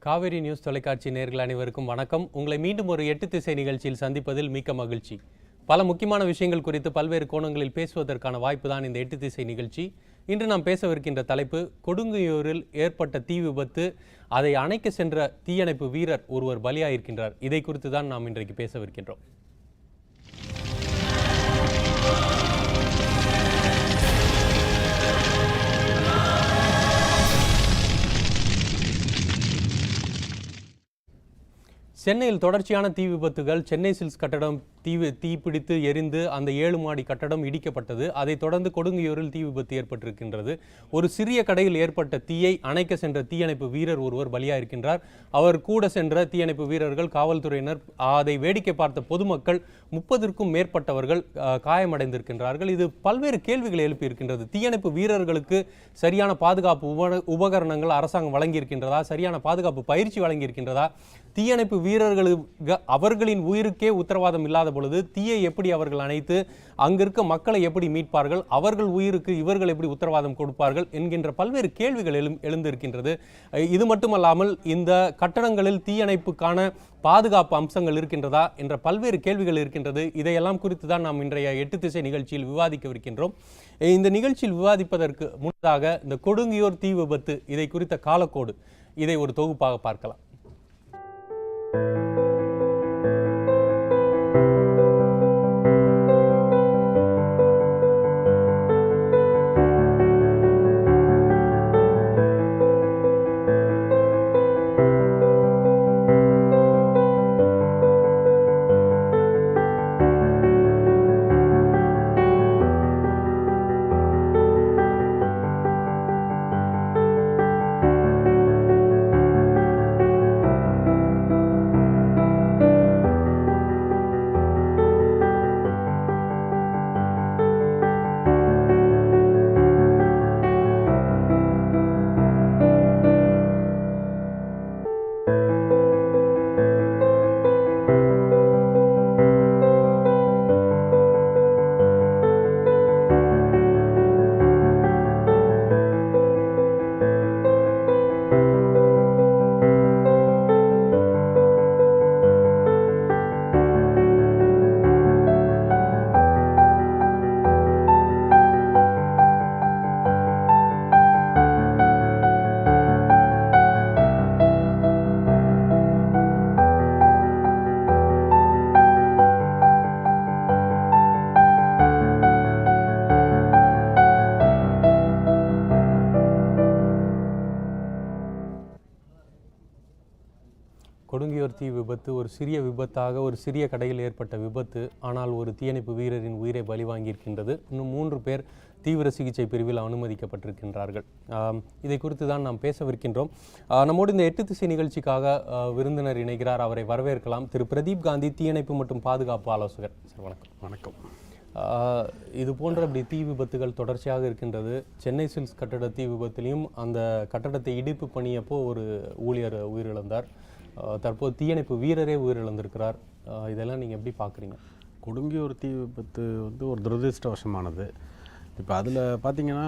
Kaveri news தொலைக்காட்சி நேயர்கள் அனைவருக்கும் வணக்கம். உங்களை மீண்டும் ஒரு 8 திசை நிகழ்ச்சியில் சந்திப்பதில் மிக்க மகிழ்ச்சி. பல முக்கியமான விஷயங்கள் குறித்து பல்வேறு கோணங்களில் பேசுவதற்கான வாய்ப்பு தான் இந்த 8 திசை நிகழ்ச்சி. இன்று நாம் பேசவிருக்கின்ற தலைப்பு, கொடுங்கையூரில் ஏற்பட்ட தீ விபத்து, அதை அணைக்க சென்ற தீயணைப்பு வீரர் ஒருவர் பலியாயிருக்கின்றார். இதை குறித்து தான் நாம் இன்றைக்கு பேசவிருக்கின்றோம். சென்னையில் தொடர்ச்சியான தீ விபத்துகள். சென்னை சில்க்ஸ் கட்டடம் தீப்பிடித்து எரிந்து அந்த 7 மாடி கட்டடம் இடிக்கப்பட்டது. அதைத் தொடர்ந்து கொடுங்கையூரில் தீ விபத்து ஏற்பட்டிருக்கின்றது. ஒரு சிறிய கடையில் ஏற்பட்ட தீயை அணைக்க சென்ற தீயணைப்பு வீரர் ஒருவர் பலியாயிருக்கின்றார். அவர் கூட சென்ற தீயணைப்பு வீரர்கள், காவல்துறையினர், அதை வேடிக்கை பார்த்த பொதுமக்கள் 30க்கும் மேற்பட்டவர்கள் காயமடைந்திருக்கின்றார்கள். இது பல்வேறு கேள்விகளை எழுப்பியிருக்கின்றது. தீயணைப்பு வீரர்களுக்கு சரியான பாதுகாப்பு உபகரணங்கள் அரசாங்கம் வழங்கியிருக்கின்றதா? சரியான பாதுகாப்பு பயிற்சி வழங்கியிருக்கின்றதா? தீயணைப்பு வீரர்களுக்கு அவர்களின் உயிருக்கே உத்தரவாதம் இல்லாத பொழுது தீயை எப்படி அவர்கள் அணைத்து அங்கிருக்க மக்களை எப்படி மீட்பார்கள்? அவர்கள் உயிருக்கு இவர்கள் எப்படி உத்தரவாதம் கொடுப்பார்கள் என்கின்ற பல்வேறு கேள்விகள் எழுந்திருக்கின்றது. இது மட்டுமல்லாமல் இந்த கட்டடங்களில் தீயணைப்புக்கான பாதுகாப்பு அம்சங்கள் இருக்கின்றதா என்ற பல்வேறு கேள்விகள் இருக்கின்றது. இதையெல்லாம் குறித்து தான் நாம் இன்றைய 8 திசை நிகழ்ச்சியில் விவாதிக்கவிருக்கின்றோம். இந்த நிகழ்ச்சியில் விவாதிப்பதற்கு முன்னதாக இந்த கொடுங்கையூர் தீ விபத்து, இதை குறித்த காலக்கோடு, இதை ஒரு தொகுப்பாக பார்க்கலாம். கொடுங்கையூர் தீ விபத்து ஒரு சிறிய விபத்தாக, ஒரு சிறிய கடையில் ஏற்பட்ட விபத்து. ஆனால் ஒரு தீயணைப்பு வீரரின் உயிரை பலி வாங்கியிருக்கின்றது. இன்னும் 3 பேர் தீவிர சிகிச்சை பிரிவில் அனுமதிக்கப்பட்டிருக்கின்றார்கள். இதை குறித்து தான் நாம் பேசவிருக்கின்றோம். நம்மோடு இந்த 8 திசை நிகழ்ச்சிக்காக விருந்தினர் இணைகிறார். அவரை வரவேற்கலாம். திரு பிரதீப் காந்தி, தீயணைப்பு மற்றும் பாதுகாப்பு ஆலோசகர். சார் வணக்கம். வணக்கம். இது போன்ற அப்படி தீ விபத்துகள் தொடர்ச்சியாக இருக்கின்றது. சென்னை சில்க்ஸ் கட்டட தீ விபத்திலையும் அந்த கட்டடத்தை இடிப்பு பண்ணியப்போ ஒரு ஊழியர் உயிரிழந்தார். தற்போது தீயணைப்பு வீரரே உயிரிழந்திருக்கிறார். இதெல்லாம் நீங்கள் எப்படி பார்க்குறீங்க? கொடுங்கையூர் தீ விபத்து ஒரு துரதிருஷ்டவசமானது. இப்போ அதில் பார்த்திங்கன்னா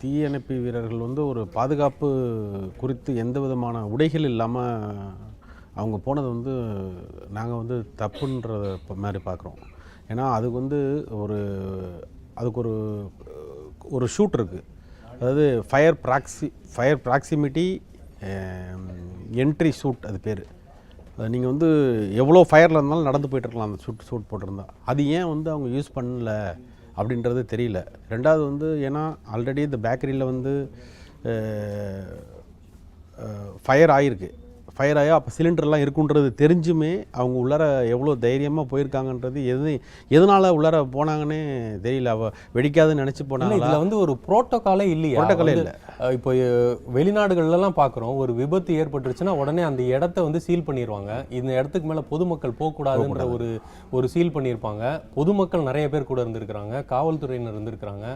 தீயணைப்பு வீரர்கள் ஒரு பாதுகாப்பு குறித்து எந்த விதமான உடைகள் இல்லாமல் அவங்க போனது நாங்கள் தப்புன்ற மாதிரி பார்க்குறோம். ஏன்னா அதுக்கு அதுக்கு ஒரு ஷூட் இருக்குது. அதாவது ஃபயர் ப்ராக்சிமிட்டி என்ட்ரி சூட், அது பேர். நீங்கள் எவ்வளோ ஃபயரில் இருந்தாலும் நடந்து போய்ட்டுருக்கலாம் அந்த சூட் போட்டிருந்தா. அது ஏன் அவங்க யூஸ் பண்ணல அப்படின்றது தெரியல. ரெண்டாவது ஏன்னா ஆல்ரெடி இந்த பேக்கரியில் ஃபயர் ஆகிருக்கு. ஃபயர் ஆகி அப்போ சிலிண்டர்லாம் இருக்குன்றது தெரிஞ்சுமே அவங்க உள்ளார எவ்வளோ தைரியமாக போயிருக்காங்கன்றது எதனால் உள்ளார போனாங்கன்னே தெரியல. வெடிக்காதுன்னு நினச்சி போனாங்க. இதில் ஒரு புரோட்டோக்காலே இல்லையா? புரோட்டோக்காலே இல்லை. இப்போ வெளிநாடுகள்லாம் பார்க்குறோம், ஒரு விபத்து ஏற்பட்டுருச்சுன்னா உடனே அந்த இடத்த சீல் பண்ணிடுவாங்க. இந்த இடத்துக்கு மேலே பொதுமக்கள் போகக்கூடாதுன்ற ஒரு சீல் பண்ணியிருப்பாங்க. பொதுமக்கள் நிறைய பேர் கூட இருந்திருக்கிறாங்க, காவல்துறையினர் இருந்திருக்கிறாங்க.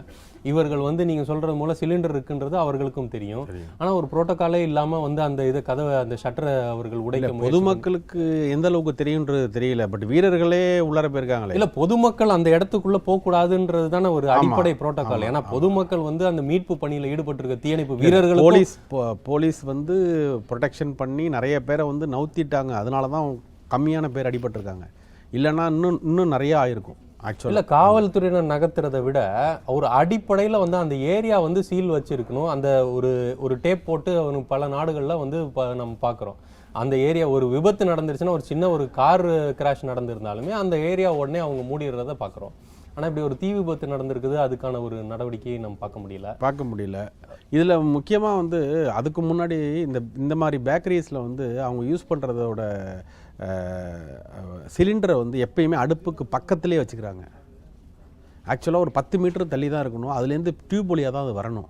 இவர்கள் நீங்கள் சொல்கிறது மூலம் சிலிண்டர் இருக்குன்றது அவர்களுக்கும் தெரியும். ஆனால் ஒரு புரோட்டோக்காலே இல்லாமல் அந்த கதவை, அந்த ஷட்டரை அவர்கள் உடைக்க முயற்சி பொதுமக்களுக்கு எந்த அளவுக்கு தெரியுன்றது தெரியல, பட் வீரர்களே உள்ளார போயிருக்காங்களே. இல்ல பொதுமக்கள் அந்த இடத்துக்குள்ள போகக்கூடாதுன்றது தானே ஒரு அடிப்படை புரோட்டோகால். ஏன்னா பொதுமக்கள் வந்து அந்த மீட்பு பணியில ஈடுபட்டிருக்க தீயணைப்பு வீரர்கள் போலீஸ் வந்து ப்ரொடெக்ஷன் பண்ணி நிறைய பேரை வந்து நவுத்திட்டாங்க. அதனால தான் கம்மியான பேர் அடிபட்டிருக்காங்க. இல்லைன்னா இன்னும் நிறைய ஆயிருக்கும். இல்ல காவல்துறையினர் நகர்த்துறதை விட ஒரு அடிப்படையில வந்து அந்த ஏரியா வந்து சீல் வச்சிருக்கணும். அந்த ஒரு டேப் போட்டு அவனுக்கு பல நாடுகள்ல வந்து நம்ம பார்க்குறோம். அந்த ஏரியா ஒரு விபத்து நடந்துருச்சுன்னா, ஒரு சின்ன ஒரு கார் கிராஷ் நடந்திருந்தாலுமே அந்த ஏரியா உடனே அவங்க மூடிடுறத பார்க்குறோம். ஆனால் இப்படி ஒரு தீ விபத்து நடந்திருக்குது, அதுக்கான ஒரு நடவடிக்கையை நம்ம பார்க்க முடியல. இதில் முக்கியமாக வந்து அதுக்கு முன்னாடி இந்த மாதிரி பேக்கரிஸில் வந்து அவங்க யூஸ் பண்ணுறதோட சிலிண்டரை வந்து எப்பயுமே அடுப்புக்கு பக்கத்துலேயே வச்சுக்கிறாங்க. ஆக்சுவலாக ஒரு 10 மீட்டர் தள்ளி தான் இருக்கணும். அதுலேருந்து டியூப் வழியாக தான் அது வரணும்.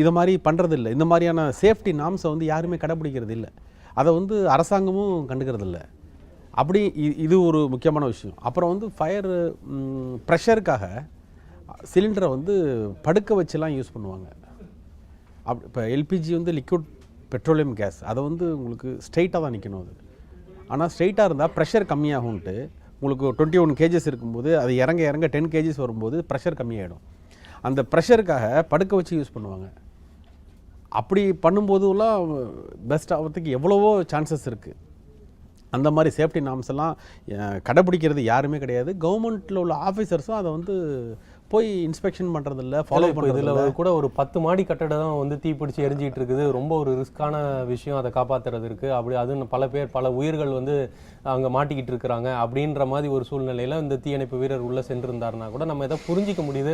இதை மாதிரி பண்ணுறது இல்லை. இந்த மாதிரியான சேஃப்டி நாம்ஸை வந்து யாருமே கடைப்பிடிக்கிறது இல்லை. அதை வந்து அரசாங்கமும் கண்டுக்கிறது இல்லை. அப்படி இது ஒரு முக்கியமான விஷயம். அப்புறம் வந்து ஃபயர் ப்ரெஷருக்காக சிலிண்டரை வந்து படுக்க வச்சுலாம் யூஸ் பண்ணுவாங்க. இப்போ எல்பிஜி வந்து லிக்விட் பெட்ரோலியம் கேஸ், அதை வந்து உங்களுக்கு ஸ்ட்ரைட்டாக தான் நிற்கணும். அது ஆனால் ஸ்ட்ரைட்டாக இருந்தால் ப்ரெஷர் கம்மியாகும்ட்டு உங்களுக்கு 21 kgs இருக்கும்போது அது இறங்க 10 kgs வரும்போது ப்ரெஷர் கம்மியாகிடும். அந்த ப்ரெஷருக்காக படுக்க வச்சு யூஸ் பண்ணுவாங்க. அப்படி பண்ணும்போதுலாம் பெஸ்ட் ஆகிறதுக்கு எவ்வளவோ சான்சஸ் இருக்குது. அந்த மாதிரி சேஃப்டி நாம்ஸ் எல்லாம் கடைப்பிடிக்கிறது யாருமே கிடையாது. கவர்மெண்ட்டில் உள்ள ஆஃபீஸர்ஸும் அதை வந்து போய் இன்ஸ்பெக்ஷன் பண்ணுறதில்ல, ஃபாலோ பண்ணுறது. இதில் கூட ஒரு 10 மாடி கட்டடம் வந்து தீப்பிடிச்சு எரிஞ்சிட்டு இருக்குது. ரொம்ப ஒரு ரிஸ்க்கான விஷயம் அதை காப்பாற்றுறது இருக்குது. அப்படி அது பல உயிர்கள் வந்து அங்கே மாட்டிக்கிட்டு இருக்கிறாங்க. அப்படின்ற மாதிரி ஒரு சூழ்நிலையில் இந்த தீயணைப்பு வீரர் உள்ளே சென்றிருந்தாருன்னா கூட நம்ம எதை புரிஞ்சிக்க முடியுது,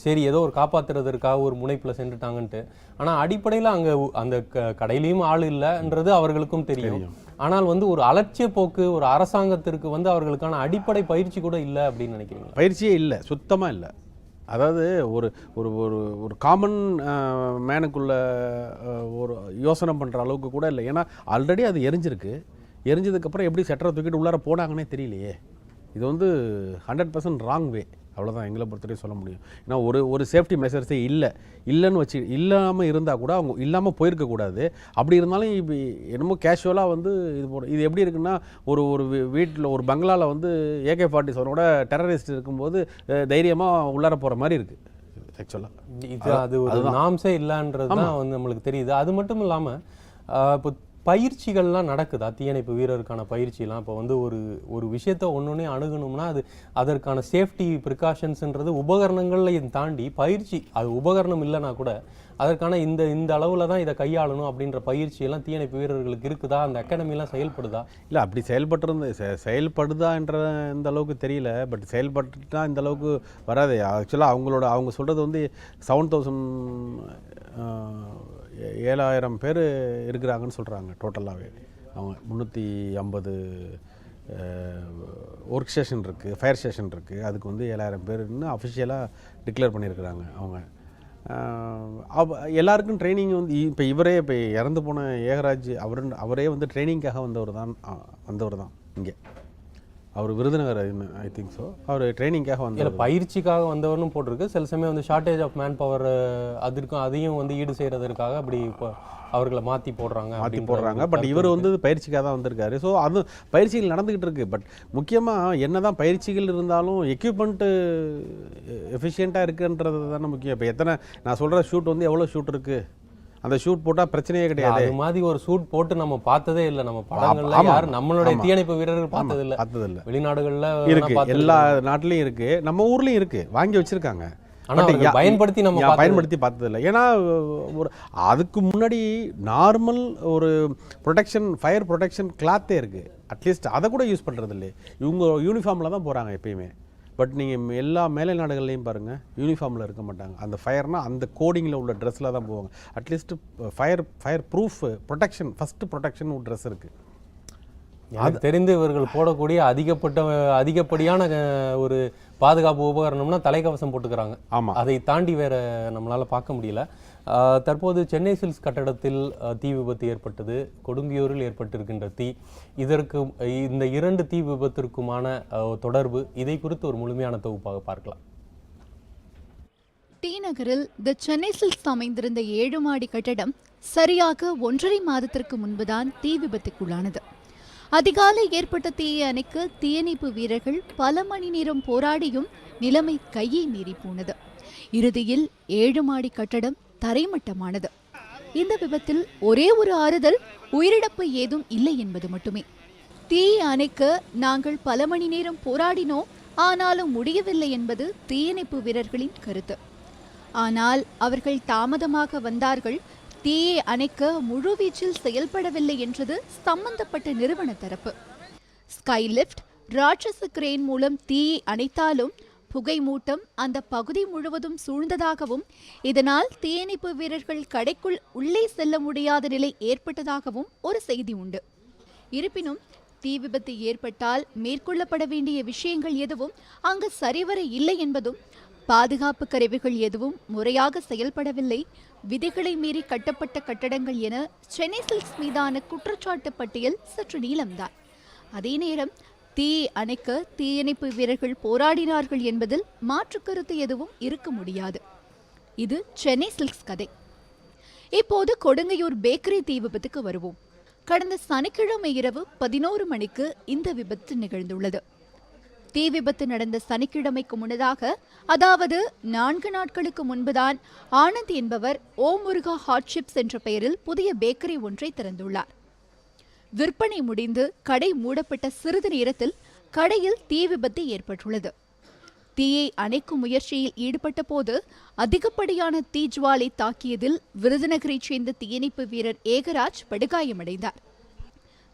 சரி ஏதோ ஒரு காப்பாற்றுறதுக்காக ஒரு முனைப்பில் சென்றுட்டாங்கன்ட்டு. ஆனால் அடிப்படையில் அங்கே அந்த கடையிலையும் ஆள் இல்லைன்றது அவர்களுக்கும் தெரியும். ஆனால் வந்து ஒரு அலட்சிய போக்கு ஒரு அரசாங்கத்திற்கு வந்து அவர்களுக்கான அடிப்படை பயிற்சி கூட இல்லை அப்படின்னு நினைக்கிறீங்க? பயிற்சியே இல்லை, சுத்தமாக இல்லை. அதாவது ஒரு ஒரு ஒரு ஒரு காமன் மேனுக்குள்ள ஒரு யோசனை பண்ணுற அளவுக்கு கூட இல்லை. ஏன்னா ஆல்ரெடி அது எரிஞ்சதுக்கப்புறம் எப்படி செட்டரை தூக்கிட்டு உள்ளார போனாங்கன்னே தெரியலையே. இது வந்து 100% ராங் வே. அவ்வளோதான் எங்களை பொறுத்தவரையும் சொல்ல முடியும். ஏன்னா ஒரு சேஃப்டி மெஷர்ஸே இல்லாமல் இருந்தால் கூட அவங்க இல்லாமல் போயிருக்கக்கூடாது. அப்படி இருந்தாலும் இப்போ என்னமோ கேஷுவலாக வந்து இது எப்படி இருக்குன்னா, ஒரு வீட்டில் ஒரு பங்களாவில் வந்து AK-47 டெரரிஸ்ட் இருக்கும்போது தைரியமாக உள்ளார போகிற மாதிரி இருக்குது. ஆக்சுவலாக அது ஒரு நாம்ஸே இல்லைன்றது தான் வந்து நம்மளுக்கு தெரியுது. அது மட்டும் இல்லாமல் இப்போ பயிற்சிகள்லாம் நடக்குதா? தீயணைப்பு வீரருக்கான பயிற்சிலாம் இப்போ வந்து ஒரு விஷயத்தை ஒன்னொன்னே அணுகணும்னா அது அதற்கான சேஃப்டி ப்ரிகாஷன்ஸ்ன்றது உபகரணங்களையும் தாண்டி பயிற்சி, அது உபகரணம் இல்லைனா கூட அதற்கான இந்த அளவில் தான் இதை கையாளணும் அப்படின்ற பயிற்சியெல்லாம் தீயணைப்பு வீரர்களுக்கு இருக்குதா? அந்த அகாடமிலாம் செயல்படுதா? இல்லை, அப்படி செயல்படுதா என்ற இந்த அளவுக்கு தெரியல. பட் செயல்பட்டுட்டா இந்த அளவுக்கு வராது. ஆக்சுவலாக அவங்க சொல்கிறது வந்து 7,000 பேர் இருக்கிறாங்கன்னு சொல்கிறாங்க டோட்டலாகவே. அவங்க 350 ஒர்க் ஸ்டேஷன் இருக்குது, ஃபயர் ஸ்டேஷன் இருக்குது. அதுக்கு வந்து 7,000 பேருன்னு அஃபிஷியலாக டிக்ளேர் பண்ணியிருக்கிறாங்க அவங்க. எல்லாருக்கும் ட்ரைனிங் வந்து இப்போ இறந்து போன ஏகராஜ் அவரே வந்து ட்ரைனிங்காக வந்தவர் தான் இங்கே. அவர் விருதுநகர் ஐ திங்க் ஸோ. அவர் ட்ரைனிங்காக வந்தார், பயிற்சிக்காக வந்தவர்னு போட்டிருக்கு. சில சமயம் வந்து ஷார்ட்டேஜ் ஆஃப் மேன் பவர் அதையும் வந்து ஈடு செய்கிறதுக்காக அப்படி இப்போ அவர்களை மாற்றி போடுறாங்க. பட் இவர் வந்து பயிற்சிக்காக தான் வந்திருக்காரு. ஸோ அது பயிற்சிகள் நடந்துக்கிட்டு இருக்குது. பட் முக்கியமாக என்ன தான் பயிற்சிகள் இருந்தாலும் எக்யூப்மெண்ட்டு எஃபிஷியண்ட்டாக இருக்குன்றது தானே முக்கியம். இப்போ நான் சொல்கிற ஷூட் வந்து எவ்வளோ ஷூட் இருக்குது, அந்த ஷூட் போட்டால் பிரச்சனையே கிடையாது. அது மாதிரி ஒரு ஷூட் போட்டு நம்ம பார்த்ததே இல்லை. நம்ம படங்கள்ல யாரும் நம்மளுடைய தீயணைப்பு வீரர்கள் பார்த்ததில்லை. வெளிநாடுகளில் இருக்கு, எல்லா நாட்டிலையும் இருக்கு, நம்ம ஊர்லேயும் இருக்கு, வாங்கி வச்சிருக்காங்க. பயன்படுத்தி பார்த்ததில்லை. ஏன்னா அதுக்கு முன்னாடி நார்மல் ஒரு ஃபயர் ப்ரொடெக்ஷன் கிளாத்தே இருக்கு. அட்லீஸ்ட் அதை கூட யூஸ் பண்ணுறது இல்லை. இவங்க யூனிஃபார்மில் தான் போகிறாங்க எப்பயுமே. பட் நீங்கள் எல்லா மேலை நாடுகள்லையும் பாருங்கள், யூனிஃபார்மில் இருக்க மாட்டாங்க. அந்த ஃபயர்னால் அந்த கோடிங்கில் உள்ள ட்ரெஸ்ஸில் தான் போவாங்க. At least fire proof first protection ஒரு ட்ரெஸ் இருக்குது. அது தெரிந்து இவர்கள் போடக்கூடிய அதிகப்படியான ஒரு பாதுகாப்பு உபகரணம்னா தலைக்கவசம் போட்டுக்கிறாங்க. ஆமாம், அதை தாண்டி வேற நம்மளால் பார்க்க முடியல. தற்போது சென்னை சில்க்ஸ் கட்டடத்தில் தீ விபத்து ஏற்பட்டது, கொடுங்கியூரில் ஏற்பட்டிருக்கின்ற தீ, இந்த 2 தீ விபத்திற்குமான தொடர்பு, இதை குறித்து ஒரு முழுமையான தொகுப்பாக பார்க்கலாம். டி நகரில் தி சென்னை சில்க்ஸ் அமைந்திருந்த 7 மாடி கட்டடம் சரியாக 1.5 மாதத்திற்கு முன்புதான் தீ விபத்துக்குள்ளானது. அதிகாலை ஏற்பட்ட தீயை அணைக்க தீயணைப்பு வீரர்கள் பல மணி நேரம் போராடியும் நிலைமை கையை மீறி போனது. இறுதியில் 7 மாடி கட்டடம் தரைமட்டமானது. இந்த விபத்தில் ஒரே ஒரு ஆறுதல், உயிரிழப்பு ஏதும் இல்லை என்பது மட்டுமே. தீயை அணைக்க நாங்கள் பல மணி நேரம் போராடினோம், ஆனாலும் முடியவில்லை என்பது தீயணைப்பு வீரர்களின் கருத்து. ஆனால் அவர்கள் தாமதமாக வந்தார்கள், தீயை அணைக்க முழுவீச்சில் செயல்படவில்லை என்றது சம்பந்தப்பட்ட நிறுவன தரப்பு. ஸ்கைலிப்ட், ராட்சச கிரேன் மூலம் தீயை அணைத்தாலும் புகை மூட்டம் அந்த பகுதி முழுவதும் சூழ்ந்ததாகவும், இதனால் தீயணைப்பு வீரர்கள் கடைக்குள் உள்ளே செல்ல முடியாத நிலை ஏற்பட்டதாகவும் ஒரு செய்தி உண்டு. இருப்பினும் தீ விபத்து ஏற்பட்டால் மேற்கொள்ளப்பட வேண்டிய விஷயங்கள் எதுவும் அங்கு சரிவர இல்லை என்பதும், பாதுகாப்பு கருவிகள் எதுவும் முறையாக செயல்படவில்லை, விதிகளை மீறி கட்டப்பட்ட கட்டடங்கள் என சென்னை சில்க்ஸ் மீதான குற்றச்சாட்டு பட்டியல் சற்று நீளம்தான். அதே நேரம் தீயை அணைக்க தீயணைப்பு வீரர்கள் போராடினார்கள் என்பதில் மாற்று கருத்து எதுவும் இருக்க முடியாது. இது சென்னை சில்க்ஸ் கதை. இப்போது கொடுங்கையூர் பேக்கரி தீ விபத்துக்கு வருவோம். கடந்த சனிக்கிழமை இரவு 11 மணிக்கு இந்த விபத்து நிகழ்ந்துள்ளது. தீ விபத்து நடந்த சனிக்கிழமைக்கு முன்னதாக, அதாவது 4 நாட்களுக்கு முன்புதான் ஆனந்த் என்பவர் ஓம் முருகா ஹாட் சிப்ஸ் என்ற பெயரில் புதிய பேக்கரி ஒன்றை திறந்துள்ளார். விற்பனை முடிந்து கடை மூடப்பட்ட சிறிது நேரத்தில் கடையில் தீ விபத்து ஏற்பட்டுள்ளது. தீயை அணைக்கும் முயற்சியில் ஈடுபட்ட போது அதிகப்படியான தீஜ்வாலை தாக்கியதில் விருதுநகரைச் சேர்ந்த தீயணைப்பு வீரர் ஏகராஜ் படுகாயமடைந்தார்.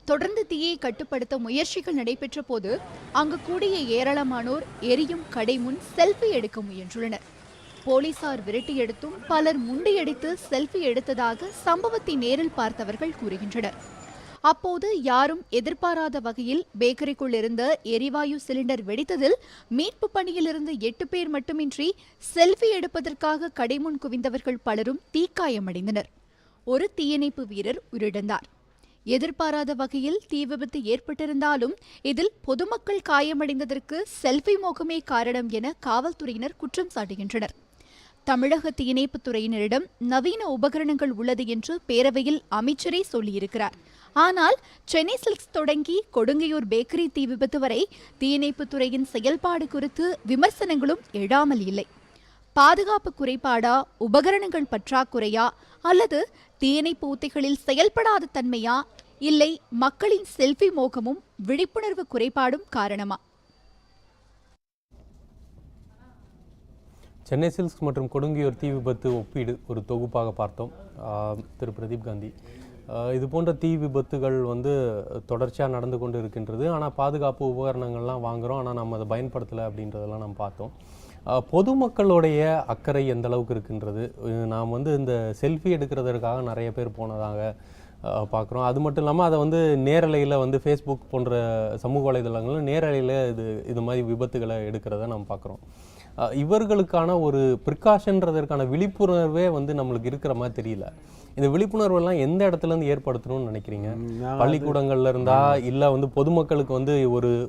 தொடர்ந்து தீயை கட்டுப்படுத்த முயற்சிகள் நடைபெற்ற போது அங்கு கூடிய ஏராளமானோர் எரியும் கடை முன் செல்ஃபி எடுக்க முயன்றுள்ளனர். போலீசார் விரட்டி எடுத்தும் பலர் முண்டியடித்து செல்ஃபி எடுத்ததாக சம்பவத்தை நேரில் பார்த்தவர்கள் கூறுகின்றனர். அப்போது யாரும் எதிர்பாராத வகையில் பேக்கரிக்குள் இருந்த எரிவாயு சிலிண்டர் வெடித்ததில் மீட்பு பணியில் இருந்த 8 பேர் மட்டுமின்றி செல்ஃபி எடுப்பதற்காக கடைமுன் குவிந்தவர்கள் பலரும் தீக்காயமடைந்தனர். ஒரு தீயணைப்பு வீரர் உயிரிழந்தார். எதிர்பாராத வகையில் தீ விபத்து ஏற்பட்டிருந்தாலும் இதில் பொதுமக்கள் காயமடைந்ததற்கு செல்ஃபி மோகமே காரணம் என காவல்துறையினர் குற்றம் சாட்டுகின்றனர். தமிழக தீயணைப்புத் துறையினரிடம் நவீன உபகரணங்கள் உள்ளது என்று பேரவையில் அமைச்சரே சொல்லியிருக்கிறார். ஆனால் சென்னை சில்க்ஸ் தொடங்கி கொடுங்கையூர் பேக்கரி தீ விபத்து வரை தீயணைப்புத் துறையின் செயல்பாடு குறித்து விமர்சனங்களும் எழாமல் இல்லை. பாதுகாப்பு குறைபாடா, உபகரணங்கள் பற்றாக்குறையா, அல்லது தீயணைப்பு உத்திகளில் செயல்படாத தன்மையா, இல்லை மக்களின் செல்ஃபி மோகமும் விழிப்புணர்வு குறைபாடும் காரணமா? சென்னை சில்க்ஸ் மற்றும் கொடுங்கையூர் தீ விபத்து ஒப்பீடு ஒரு தொகுப்பாக பார்த்தோம். திரு பிரதீப் காந்தி, இது போன்ற தீ விபத்துகள் தொடர்ச்சியாக நடந்து கொண்டு இருக்கின்றது. ஆனால் பாதுகாப்பு உபகரணங்கள்லாம் வாங்குகிறோம், ஆனால் நம்ம அதை பயன்படுத்தலை அப்படின்றதெல்லாம் நம்ம பார்த்தோம். பொதுமக்களுடைய அக்கறை எந்த அளவுக்கு இருக்கின்றது? நாம் இந்த செல்ஃபி எடுக்கிறதற்காக நிறைய பேர் போனதாக பார்க்குறோம். அது மட்டும் இல்லாமல் அதை நேரலையில் ஃபேஸ்புக் போன்ற சமூக வலைதளங்களும் நேரலையில் இது மாதிரி விபத்துகளை எடுக்கிறத நம்ம பார்க்குறோம். இவர்களுக்கான ஒரு ப்ரிகாஷன்றதற்கான விழிப்புணர்வே நம்மளுக்கு இருக்கிற மாதிரி தெரியல. இந்த விழிப்புணர்வெல்லாம் எந்த இடத்துலேருந்து ஏற்படுத்தணும்னு நினைக்கிறீங்க? பள்ளிக்கூடங்கள்ல இருந்தா, இல்லை பொதுமக்களுக்கு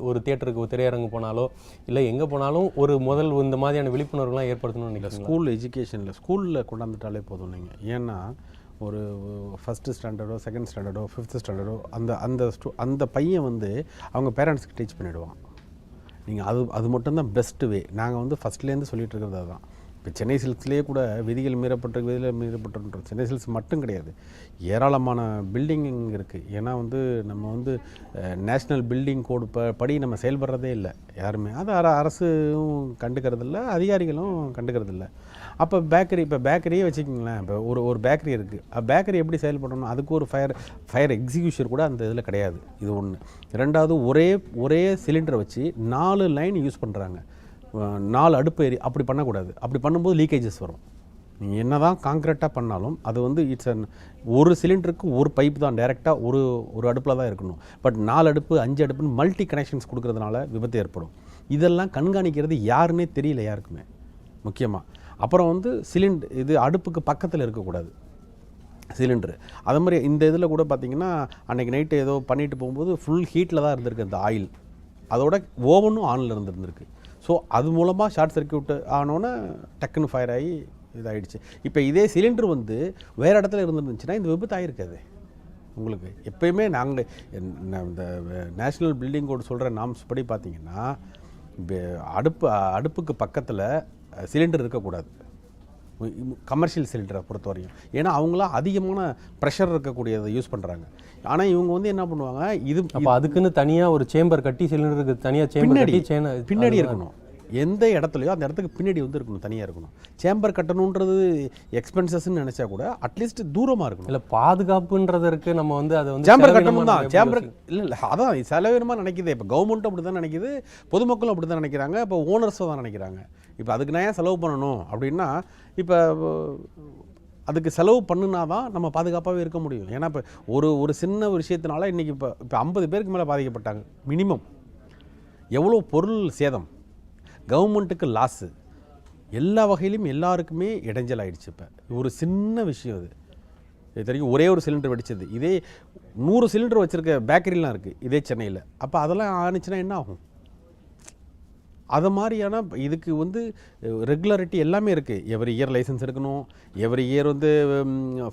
ஒரு தியேட்டருக்கு திரையரங்கு போனாலோ, இல்லை எங்கே போனாலும் முதல் இந்த மாதிரியான விழிப்புணர்வுலாம் ஏற்படுத்தணும்னு நினைக்கிறீங்க? ஸ்கூல் எஜுகேஷனில் ஸ்கூலில் கொண்டாந்துட்டாலே போதும். நீங்கள் ஏன்னா ஒரு 1st ஸ்டாண்டர்டோ 2nd ஸ்டாண்டர்டோ 5th ஸ்டாண்டர்டோ அந்த பையன் அவங்க பேரண்ட்ஸ்க்கு டீச் பண்ணிவிடுவான். நீங்கள் அது மட்டும்தான் பெஸ்ட்டு வே. நாங்கள் ஃபஸ்ட்லேருந்து சொல்லிகிட்டு இருக்கிறது அதுதான். இப்போ சென்னை சில்க்ஸ்லேயே கூட விதிகள் மீறப்பட்டிருக்கின்ற சென்னை சில்க்ஸ் மட்டும் கிடையாது, ஏராளமான பில்டிங் இருக்குது. ஏன்னா நம்ம நேஷ்னல் பில்டிங் கோடு படி நம்ம செயல்படுறதே இல்லை யாருமே. அது அரசும் கண்டுக்கிறதில்ல, அதிகாரிகளும் கண்டுக்கிறதில்ல. அப்போ பேக்கரியே வச்சுக்கிங்களேன். இப்போ ஒரு பேக்கரி இருக்குது, பேக்கரி எப்படி செயல்படணும், அதுக்கு ஒரு ஃபயர் எக்ஸிக்யூஷன் கூட அந்த இதில் கிடையாது. இது ஒன்று. ரெண்டாவது, ஒரே சிலிண்டரை வச்சு 4 லைன் யூஸ் பண்ணுறாங்க, 4 அடுப்பு அப்படி பண்ணக்கூடாது. அப்படி பண்ணும்போது லீக்கேஜஸ் வரும். நீங்கள் என்ன தான் காங்க்ரீட்டாக பண்ணாலும் அது இட்ஸ் ஒரு சிலிண்டருக்கு ஒரு பைப் தான் டைரெக்டாக ஒரு அடுப்பில் தான் இருக்கணும். பட் 4 அடுப்பு 5 அடுப்புன்னு மல்டி கனெக்ஷன்ஸ் கொடுக்கறதுனால விபத்து ஏற்படும். இதெல்லாம் கண்காணிக்கிறது யாருன்னே தெரியல யாருக்குமே முக்கியமாக. அப்புறம் இது அடுப்புக்கு பக்கத்தில் இருக்கக்கூடாது சிலிண்டரு. அது மாதிரி இந்த இதில் கூட பார்த்திங்கன்னா அன்றைக்கி நைட்டு ஏதோ பண்ணிட்டு போகும்போது ஃபுல் ஹீட்டில் தான் இருந்திருக்கு அந்த ஆயில். அதோட ஓவனும் ஆனில் இருந்திருக்கு. ஸோ அது மூலமாக ஷார்ட் சர்க்யூட் ஆனோன்னே டக்குன்னு ஃபயர் ஆகி இதாகிடுச்சு. இப்போ இதே சிலிண்டர் வந்து வேறு இடத்துல இருந்துருந்துச்சுன்னா இந்த விபத்து ஆகிருக்காது உங்களுக்கு. எப்பயுமே நாங்கள் இந்த நேஷ்னல் பில்டிங் கோட் சொல்கிற நாம்ஸ் படி பார்த்தீங்கன்னா அடுப்புக்கு பக்கத்தில் சிலிண்டர் இருக்கக்கூடாது, கமர்ஷியல் சிலிண்டரை பொறுத்த வரையும். ஏன்னா அவங்களாம் அதிகமான ப்ரெஷர் இருக்கக்கூடியதை யூஸ் பண்ணுறாங்க. ஆனால் இவங்க வந்து என்ன பண்ணுவாங்க, இது அப்போ அதுக்குன்னு தனியாக ஒரு சேம்பர் கட்டி சிலிண்டருக்கு தனியாக சேம்பர் கட்டி பின்னாடி இருக்கணும். எந்த இடத்துலையோ அந்த இடத்துக்கு பின்னாடி வந்து இருக்கணும், தனியாக இருக்கணும். சேம்பர் கட்டணுன்றது எக்ஸ்பென்சஸ்ன்னு நினச்சா கூட அட்லீஸ்ட் தூரமாக இருக்கணும். இல்லை பாதுகாப்புன்றதற்கு நம்ம வந்து அதை வந்து சேம்பர் கட்டணும் தான். சேம்பர் இல்லை அதான் செலவினமாக நினைக்கிது. இப்போ கவர்மெண்ட்டும் அப்படி தான் நினைக்கிது, பொதுமக்களும் அப்படி தான் நினைக்கிறாங்க, இப்போ ஓனர்ஸும் தான் நினைக்கிறாங்க. இப்போ அதுக்கு நான் ஏன் செலவு பண்ணணும் அப்படின்னா, இப்போ அதுக்கு செலவு பண்ணுனா தான் நம்ம பாதுகாப்பாகவே இருக்க முடியும். ஏன்னா இப்போ ஒரு சின்ன விஷயத்தினால இன்றைக்கி இப்போ 50 பேருக்கு மேலே பாதிக்கப்பட்டாங்க மினிமம். எவ்வளோ பொருள் சேதம், கவர்மெண்ட்டுக்கு லாஸு, எல்லா வகையிலும் எல்லாருக்குமே இடைஞ்சல் ஆகிடுச்சு. இப்போ ஒரு சின்ன விஷயம் இது தெரியும். ஒரே ஒரு சிலிண்டர் வெடிச்சது. இதே 100 சிலிண்டர் வச்சுருக்க பேக்கரிலாம் இருக்குது இதே சென்னையில். அப்போ அதெல்லாம் ஆனிச்சுன்னா என்ன ஆகும்? அது மாதிரியான இதுக்கு வந்து ரெகுலாரிட்டி எல்லாமே இருக்குது. எவ்ரி இயர் லைசன்ஸ் எடுக்கணும், எவ்ரி இயர் வந்து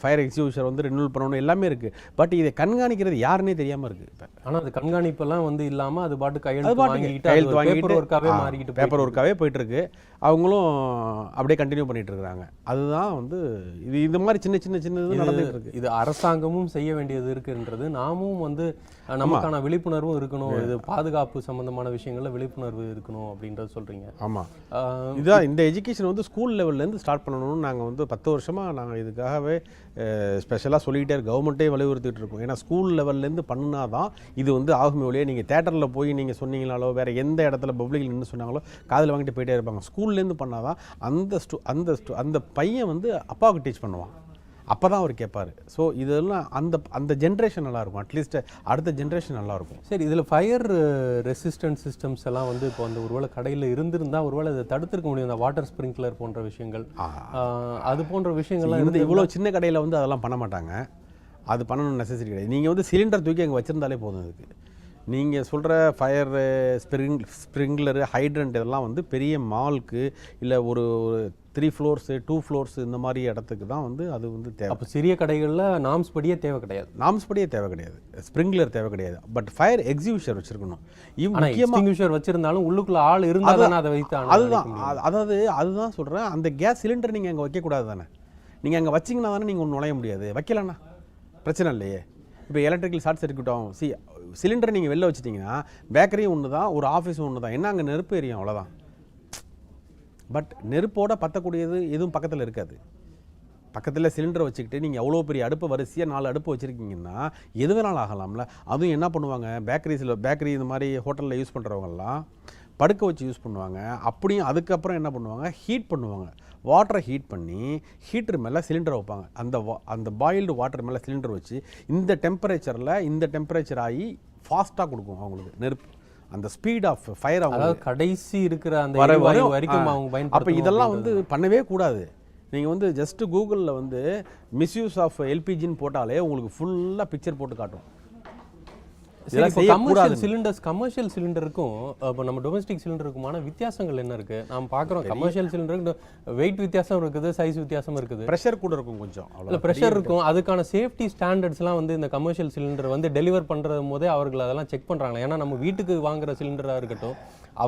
ஃபயர் எக்ஸ்டிங்விஷர் வந்து ரினியூவல் பண்ணணும், எல்லாமே இருக்குது. பட் இதை கண்காணிக்கிறது யாருன்னே தெரியாமல் இருக்குது இப்போ. ஆனால் அது கண்காணிப்பெல்லாம் வந்து இல்லாமல் அது பாட்டு கையெழுத்து வாங்கிட்டு பேப்பர் ஒர்க்காகவே போயிட்டுருக்கு. அவங்களும் அப்படியே கண்டினியூ பண்ணிகிட்டு இருக்கிறாங்க. அதுதான் வந்து இது மாதிரி சின்னது நடந்துகிட்டு இருக்குது. இது அரசாங்கமும் செய்ய வேண்டியது இருக்குன்றது, நாமும் வந்து நமக்கான விழிப்புணர்வும் இருக்கணும். இது பாதுகாப்பு சம்பந்தமான விஷயங்களில் விழிப்புணர்வு இருக்கணும் அப்படின்றது சொல்கிறீங்க. ஆமாம், இதுதான் இந்த எஜுகேஷன் வந்து ஸ்கூல் லெவல்லேருந்து ஸ்டார்ட் பண்ணணும்னு நாங்கள் வந்து 10 வருஷமாக நாங்கள் இதுக்காகவே ஸ்பெஷலாக சொல்லிக்கிட்டே கவர்மெண்ட்டே வலியுறுத்திட்டு இருக்கோம். ஏன்னா ஸ்கூல் லெவல்லேருந்து பண்ணினா தான் இது வந்து ஆகுமே ஒழிய நீங்கள் தேட்டரில் போய் நீங்கள் சொன்னீங்களாலோ வேறு எந்த இடத்துல பப்ளிக்கில் நின்று சொன்னாங்களோ காதில் வாங்கிட்டு போயிட்டே இருப்பாங்க. ஸ்கூல்லேருந்து பண்ணால் தான் அந்த பையன் வந்து அப்பாவுக்கு டீச் பண்ணுவான். அப்போ தான் அவர் கேட்பார். ஸோ இதெல்லாம் அந்த ஜென்ரேஷன் நல்லாயிருக்கும். அட்லீஸ்ட் அடுத்த ஜென்ரேஷன் நல்லாயிருக்கும். சரி, இதில் ஃபயர் ரெசிஸ்டன்ட் சிஸ்டம்ஸ் எல்லாம் வந்து இப்போ அந்த ஒருவேளை கடையில் இருந்திருந்தால் ஒருவேளை இதை தடுத்திருக்க முடியும். இந்த வாட்டர் ஸ்ப்ரிங்க்லர் போன்ற விஷயங்கள், அது போன்ற விஷயங்கள்லாம் இருந்து இவ்வளோ சின்ன கடையில் வந்து அதெல்லாம் பண்ண மாட்டாங்க. அது பண்ணணும்னு நெசசிட்டி கிடையாது. நீங்கள் வந்து சிலிண்டர் தூக்கி அங்கே வச்சுருந்தாலே போதும். அதுக்கு நீங்கள் சொல்கிற ஃபயர் ஸ்ப்ரிங்க்லரு, ஹைட்ரண்ட் இதெல்லாம் வந்து பெரிய மாலுக்கு இல்லை ஒரு 3 floors 2 floors இந்த மாதிரி இடத்துக்கு தான் வந்து அது வந்து தேவை. அப்போ சிறிய கடைகளில் நாம்ஸ் படியே தேவை கிடையாது. நாம்ஸ் படியே தேவை கிடையாது, ஸ்ப்ரிங்க்லர் தேவை கிடையாது. பட் ஃபயர் எக்ஸ்டிங்விஷர் வச்சுருக்கணும். எக்ஸ்டிங்விஷர் வச்சிருந்தாலும் உள்ளுக்குள்ள ஆள் இருந்தால் தானே அதை வைத்து. அதுதான் சொல்கிறேன். அந்த கேஸ் சிலிண்டர் நீங்கள் அங்கே வைக்கக்கூடாது தானே. நீங்கள் அங்கே வச்சிங்கன்னா தானே நீங்கள் ஒன்று நுழைய முடியாது. வைக்கலண்ணா பிரச்சனை இல்லையே. இப்போ எலக்ட்ரிக்கல் ஷார்ட் சர்க்யூட் ஆகும். சிலிண்டர் நீங்கள் வெளில வச்சிட்டிங்கன்னா பேக்கரியும் ஒன்று தான், ஒரு ஆஃபீஸும் ஒன்று தான். என்ன அங்கே நெருப்பு எரியும், அவ்வளோதான். பட் நெருப்போட பற்றக்கூடியது எதுவும் பக்கத்தில் இருக்காது. பக்கத்தில் சிலிண்டரை வச்சுக்கிட்டு நீங்கள் அவ்வளோ பெரிய அடுப்பு வரிசையாக 4 அடுப்பு வச்சுருக்கீங்கன்னா எது வேணாலும் ஆகலாம்ல. அதுவும் என்ன பண்ணுவாங்க, பேக்கரி இந்த மாதிரி ஹோட்டலில் யூஸ் பண்ணுறவங்கலாம் படுக்க வச்சு யூஸ் பண்ணுவாங்க. அப்படியும் அதுக்கப்புறம் என்ன பண்ணுவாங்க, ஹீட் பண்ணுவாங்க. வாட்டரை ஹீட் பண்ணி ஹீட்டர் மேலே சிலிண்டரை வைப்பாங்க. அந்த பாயில்டு வாட்டர் மேலே சிலிண்டர் வச்சு இந்த டெம்பரேச்சர் ஆகி ஃபாஸ்ட்டாக கொடுக்கும் அவங்களுக்கு நெருப்பு. அந்த ஸ்பீட் ஆஃப் ஃபயர் அவங்க கடைசி இருக்கிற அந்த வரைக்கும் அவங்க பயன்படுத்தும். அப்போ இதெல்லாம் வந்து பண்ணவே கூடாது. நீங்கள் வந்து ஜஸ்ட்டு கூகுளில் வந்து மிஸ்யூஸ் ஆஃப் எல்பிஜின்னு போட்டாலே உங்களுக்கு ஃபுல்லாக பிக்சர் போட்டு காட்டும். கமர்ஷியல் சிலிண்டருக்கும் இப்போ நம்ம டொமஸ்டிக் சிலிண்டருக்குமான வித்தியாசங்கள் என்ன இருக்குது? நாம் பார்க்குறோம் கமர்ஷியல் சிலிண்டருக்கு வெயிட் வித்தியாசம் இருக்குது, சைஸ் வித்தியாசம் இருக்குது, ப்ரெஷர் கூட இருக்கும், கொஞ்சம் இல்லை ப்ரெஷர் இருக்கும். அதுக்கான சேஃப்டி ஸ்டாண்டர்ட்ஸ்லாம் வந்து இந்த கமர்ஷியல் சிலிண்டர் வந்து டெலிவர் பண்ணுறது போதே அவர்கள் அதெல்லாம் செக் பண்ணுறாங்க. ஏன்னா நம்ம வீட்டுக்கு வாங்குற சிலிண்டராக இருக்கட்டும்,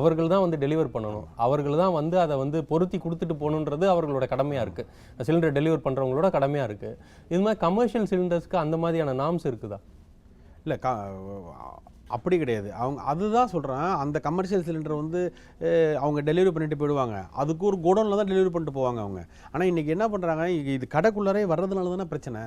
அவர்கள் தான் வந்து டெலிவர் பண்ணணும், அவர்கள் தான் வந்து அதை வந்து பொருத்தி கொடுத்துட்டு போகணுன்றது அவர்களோட கடமையாக இருக்குது, சிலிண்டர் டெலிவர் பண்ணுறவங்களோட கடமையாக இருக்குது. இது மாதிரி கமர்ஷியல் சிலிண்டர்ஸ்க்கு அந்த மாதிரியான நாம்ஸ் இருக்குதா? இல்லை அப்படி கிடையாது. அதுதான் சொல்கிறேன். அந்த கமர்ஷியல் சிலிண்டர் வந்து அவங்க டெலிவரி பண்ணிட்டு போயிடுவாங்க. அதுக்கு ஒரு கோடவுனில் தான் டெலிவரி பண்ணிட்டு போவாங்க அவங்க. ஆனால் இன்றைக்கி என்ன பண்ணுறாங்க, இது கடைக்குள்ளரே வர்றதுனால தானே பிரச்சனை.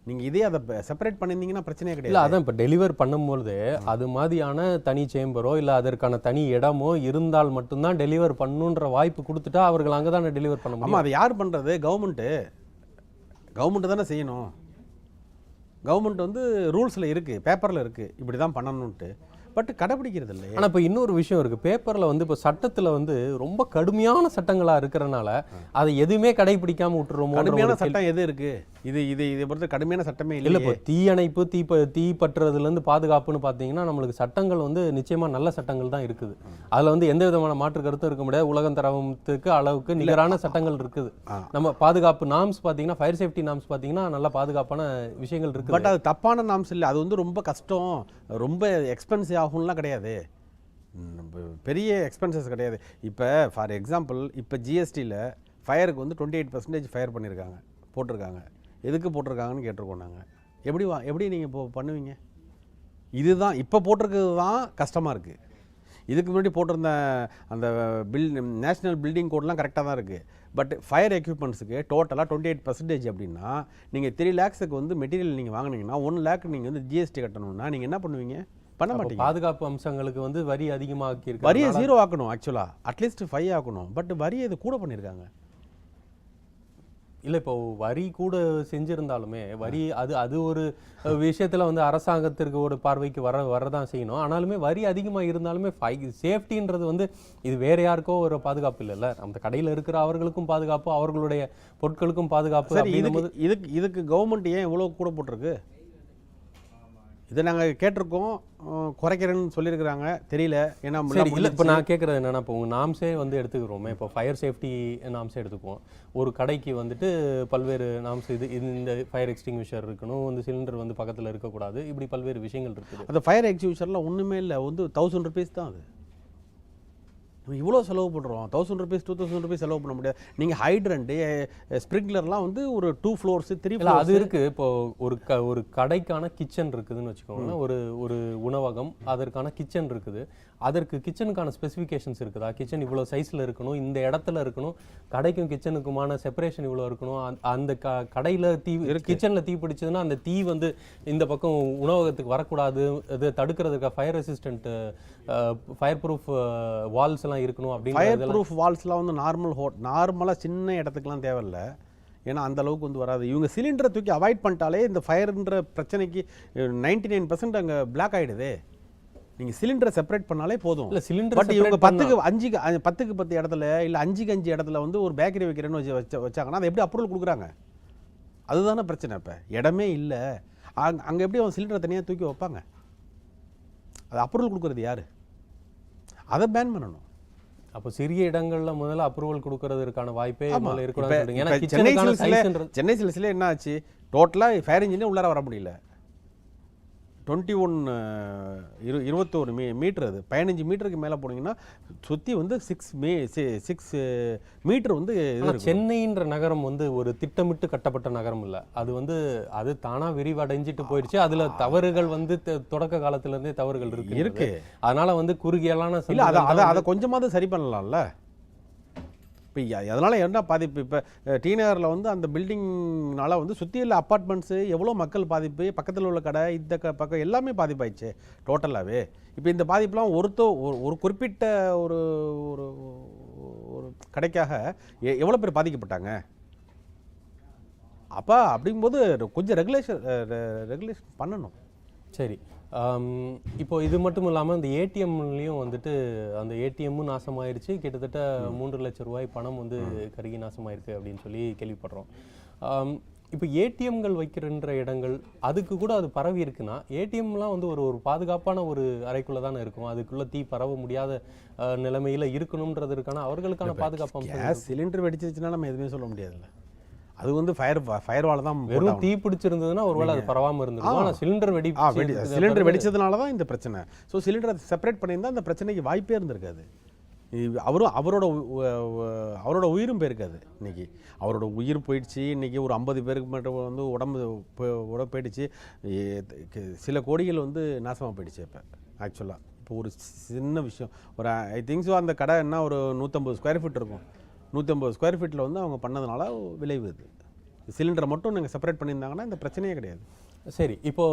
நீங்கள் இதே அதை செப்பரேட் பண்ணியிருந்தீங்கன்னா பிரச்சனையே கிடையாது. இல்லை அதான் இப்போ டெலிவர் பண்ணும்போது அது மாதிரியான தனி சேம்பரோ இல்லை அதற்கான தனி இடமோ இருந்தால் மட்டும்தான் டெலிவர் பண்ணுன்ற வாய்ப்பு கொடுத்துட்டா அவர்கள் அங்கே தானே டெலிவர் பண்ண முடியும். ஆமாம், அதை யார் பண்ணுறது? கவர்மெண்ட்டு தானே செய்யணும். கவர்மெண்ட் வந்து ரூல்ஸில் இருக்குது, பேப்பரில் இருக்குது, இப்படி தான் பண்ணணுன்ட்டு. பட் கடைப்பிடிக்கிறது இல்லை. ஆனால் இப்போ இன்னொரு விஷயம் இருக்குது, பேப்பரில் வந்து இப்போ சட்டத்தில் வந்து ரொம்ப கடுமையான சட்டங்களாக இருக்கிறனால அதை எதுவுமே கடைபிடிக்காமல் விட்டுருவோம். கடுமையான சட்டம் எது இருக்குது? இதை பொறுத்த கடுமையான சட்டமே இல்லை. இப்போ தீயணைப்பு தீ பற்றுறதுலேருந்து பாதுகாப்புன்னு பார்த்தீங்கன்னா நம்மளுக்கு சட்டங்கள் வந்து நிச்சயமாக நல்ல சட்டங்கள் தான் இருக்குது. அதில் வந்து எந்த விதமான மாற்று கருத்தும் இருக்க முடியாது. உலகம் தரத்துக்கு அளவுக்கு நிகரான சட்டங்கள் இருக்குது. நம்ம பாதுகாப்பு நாம்ஸ் பார்த்தீங்கன்னா, ஃபயர் சேஃப்டி நாம்ஸ் பார்த்தீங்கன்னா நல்ல பாதுகாப்பான விஷயங்கள் இருக்குது. பட் அது தப்பான நாம்ஸ் இல்லை. அது வந்து ரொம்ப கஷ்டம், ரொம்ப எக்ஸ்பென்சிவ் ஆகும்லாம் கிடையாது, பெரிய எக்ஸ்பென்சஸ் கிடையாது. இப்போ ஃபார் எக்ஸாம்பிள் இப்போ ஜிஎஸ்டியில் ஃபயருக்கு வந்து 28% ஃபயர் போட்டிருக்காங்க. எதுக்கு போட்டிருக்காங்கன்னு கேட்டிருக்கோம் நாங்கள். எப்படி நீங்கள் இப்போ பண்ணுவீங்க? இதுதான் இப்போ போட்டிருக்கிறது தான் கஷ்டமாக இருக்குது. இதுக்கு முன்னாடி போட்டிருந்த அந்த நேஷ்னல் பில்டிங் கோட்லாம் கரெக்டாக தான் இருக்குது. பட் ஃபயர் எக்யூப்மெண்ட்ஸுக்கு டோட்டலாக 28% அப்படின்னா நீங்கள் 3 lakhs வந்து மெட்டீரியல் நீங்கள் வாங்கினீங்கன்னா 1 lakh நீங்கள் வந்து ஜிஎஸ்டி கட்டணும்னா நீங்கள் என்ன பண்ணுவீங்க? பண்ண மாட்டீங்க. பாதுகாப்பு அம்சங்களுக்கு வந்து வரி அதிகமாக்கி இருக்கு. வரியை 0 ஆக்கணும், ஆக்சுவலாக அட்லீஸ்ட் 5 ஆக்கணும். பட் வரியை இது கூட பண்ணியிருக்காங்க. இல்லை இப்போ வரி கூட செஞ்சுருந்தாலுமே வரி அது ஒரு விஷயத்தில் வந்து அரசாங்கத்திற்கு ஒரு பார்வைக்கு வரதான் செய்யணும். ஆனாலுமே வரி அதிகமாக இருந்தாலுமே சேஃப்டின்றது வந்து இது வேற யாருக்கோ ஒரு பாதுகாப்பு இல்லைல்ல, அந்த கடையில் இருக்கிற அவர்களுக்கும் பாதுகாப்பு, அவர்களுடைய பொருட்களுக்கும் பாதுகாப்பு. சரி, இதுக்கு கவர்மெண்ட் ஏன் இவ்வளோ கூட போட்டிருக்கு? இதை நாங்கள் கேட்டிருக்கோம், குறைக்கிறேன்னு சொல்லியிருக்கிறாங்க, தெரியல. ஏன்னா இல்லை இப்போ நான் கேட்குறது என்னென்னா, இப்போ உங்கள் நாம்ஸே வந்து எடுத்துக்கிறோமே, இப்போ ஃபயர் சேஃப்டி நாம்ஸே எடுத்துக்குவோம். ஒரு கடைக்கு வந்துட்டு பல்வேறு நாம்ஸ் இந்த ஃபயர் எக்ஸ்டிங்விஷர் இருக்கணும், இந்த சிலிண்டர் வந்து பக்கத்தில் இருக்கக்கூடாது, இப்படி பல்வேறு விஷயங்கள் இருக்குது. அந்த ஃபயர் எக்ஸ்டிங்விஷர்லாம் ஒன்றுமே இல்லை, வந்து 1000 rupees தான். அது நம்ம இவ்வளோ செலவு பண்ணுறோம், 1000 rupees 2000 rupees செலவு பண்ண முடியாது. நீங்கள் ஹைட்ரண்ட்டு ஸ்ப்ரிங்க்லர்லாம் வந்து ஒரு 2 floors 3 floors அது இருக்குது. இப்போது ஒரு கடைக்கான கிச்சன் இருக்குதுன்னு வச்சுக்கோங்க, ஒரு உணவகம், அதற்கான கிச்சன் இருக்குது. அதற்கு கிச்சனுக்கான ஸ்பெசிஃபிகேஷன்ஸ் இருக்குதா? கிச்சன் இவ்வளோ சைஸில் இருக்கணும், இந்த இடத்துல இருக்கணும், கடைக்கும் கிச்சனுக்குமான செப்பரேஷன் இவ்வளோ இருக்கணும். அந்த கடையில் கிச்சனில் தீ பிடிச்சதுன்னா அந்த தீ வந்து இந்த பக்கம் உணவகத்துக்கு வரக்கூடாது, அது தடுக்கிறதுக்கு fire resistant fire proof walls எல்லாம் இருக்கணும். அப்படின்னு ஃபயர் ப்ரூஃப் வால்ஸ்லாம் வந்து நார்மலாக சின்ன இடத்துக்குலாம் தேவையில்லை. ஏன்னா அந்த அளவுக்கு வந்து வராது. இவங்க சிலிண்டரை தூக்கி அவாய்ட் பண்ணிட்டாலே இந்த ஃபயர்ன்ற பிரச்சனைக்கு 99% அங்கே பிளாக் ஆகிடுது. நீங்கள் சிலிண்டரை செப்பரேட் பண்ணாலே போதும். இல்லை சிலிண்டர் பட் இவங்க 10க்கு 10 இடத்துல இல்லை 5க்கு 5 இடத்துல வந்து ஒரு பேக்கரி வைக்கிறேன்னு வச்சாங்கன்னா அதை எப்படி அப்ரூவல் கொடுக்குறாங்க? அதுதானே பிரச்சனை. இப்போ இடமே இல்லை, அங்கே எப்படி அவன் சிலிண்டரை தனியாக தூக்கி வைப்பாங்க? அது அப்ரூவல் கொடுக்குறது யார்? அதை பேன் பண்ணணும். அப்போ சிறிய இடங்கள்ல முதல்ல அப்ரூவல் கொடுக்கறதுக்கான வாய்ப்பே இருக்கணும். சென்னை சில்ஸ்ல என்ன ஆச்சு? டோட்டலாக ஃபயர் இன்ஜினே உள்ளார வர முடியல. 21 மீட்டர், அது 15 மீட்டருக்கு மேலே போனீங்கன்னா சுற்றி வந்து 6 மீட்டர் வந்து. சென்னைன்ற நகரம் வந்து ஒரு திட்டமிட்டு கட்டப்பட்ட நகரம் இல்லை. அது தானாக விரிவடைஞ்சிட்டு போயிடுச்சு. அதில் தவறுகள் வந்து தொடக்க காலத்திலேருந்தே தவறுகள் இருக்கு. அதனால வந்து குறுகியலான இல்லை, அதை கொஞ்சமாவது சரி பண்ணலாம்ல. இப்போ அதனால் என்ன பாதிப்பு? இப்போ டி நகரில் வந்து அந்த பில்டிங்னால வந்து சுற்றி உள்ள அப்பார்ட்மெண்ட்ஸு எவ்வளோ மக்கள் பாதிப்பு, பக்கத்தில் உள்ள கடை இந்த பக்கம் எல்லாமே பாதிப்பாயிடுச்சு டோட்டலாகவே. இப்போ இந்த பாதிப்புலாம் ஒரு குறிப்பிட்ட ஒரு ஒரு கடைக்காக எவ்வளோ பேர் பாதிக்கப்பட்டாங்க? அப்போ அப்படிங்கும்போது கொஞ்சம் ரெகுலேஷன் பண்ணணும். சரி, இப்போ இது மட்டும் இல்லாமல் இந்த ஏடிஎம்லேயும் வந்துட்டு அந்த ஏடிஎம்மும் நாசமாயிருச்சு. கிட்டத்தட்ட 3 லட்சம் ரூபாய் பணம் வந்து கருகி நாசமாயிருக்கு அப்படின்னு சொல்லி கேள்விப்படுறோம். இப்போ ஏடிஎம்கள் வைக்கிற இடங்கள் அதுக்கு கூட அது பரவி இருக்குன்னா, ஏடிஎம்லாம் வந்து ஒரு பாதுகாப்பான ஒரு அறைக்குள்ளே தானே இருக்கும். அதுக்குள்ளே தீ பரவ முடியாத நிலைமையில் இருக்கணுன்றதுக்கான அவர்களுக்கான பாதுகாப்பு. கேஸ் சிலிண்டர் வெடிச்சிருச்சுன்னா நம்ம எதுவுமே சொல்ல முடியாதுல்ல. அது வந்து ஃபயர்வால் தான். வெறும் தீ பிடிச்சிருந்ததுன்னா ஒருவேளை அது பரவாமல் இருந்திருக்கும். ஆனால் சிலிண்டர் வெடிச்சதுனால தான் இந்த பிரச்சனை. ஸோ சிலிண்டரை செப்பரேட் பண்ணியிருந்தால் அந்த பிரச்சனைக்கு வாய்ப்பே இருந்திருக்காது. அவரோட உயிரும் போயிருக்காது. இன்னைக்கு அவரோட உயிர் போயிடுச்சு. இன்னைக்கு ஒரு 50 பேருக்கு மட்டும் வந்து உடம்பு போயிடுச்சு. சில கோடிகள் வந்து நாசமாக போயிடுச்சு. இப்போ ஆக்சுவலாக இப்போ ஒரு சின்ன விஷயம், ஒரு ஐ திங்க் ஸோ அந்த கடை என்ன ஒரு 150 ஸ்கொயர் ஃபீட் இருக்கும். 150 ஸ்கொயர் ஃபீட்டில் வந்து அவங்க பண்ணதுனால விளைவு இது. சிலிண்டரை மட்டும் நீங்கள் செப்பரேட் பண்ணியிருந்தாங்கன்னா இந்த பிரச்சனையே கிடையாது. சரி, இப்போ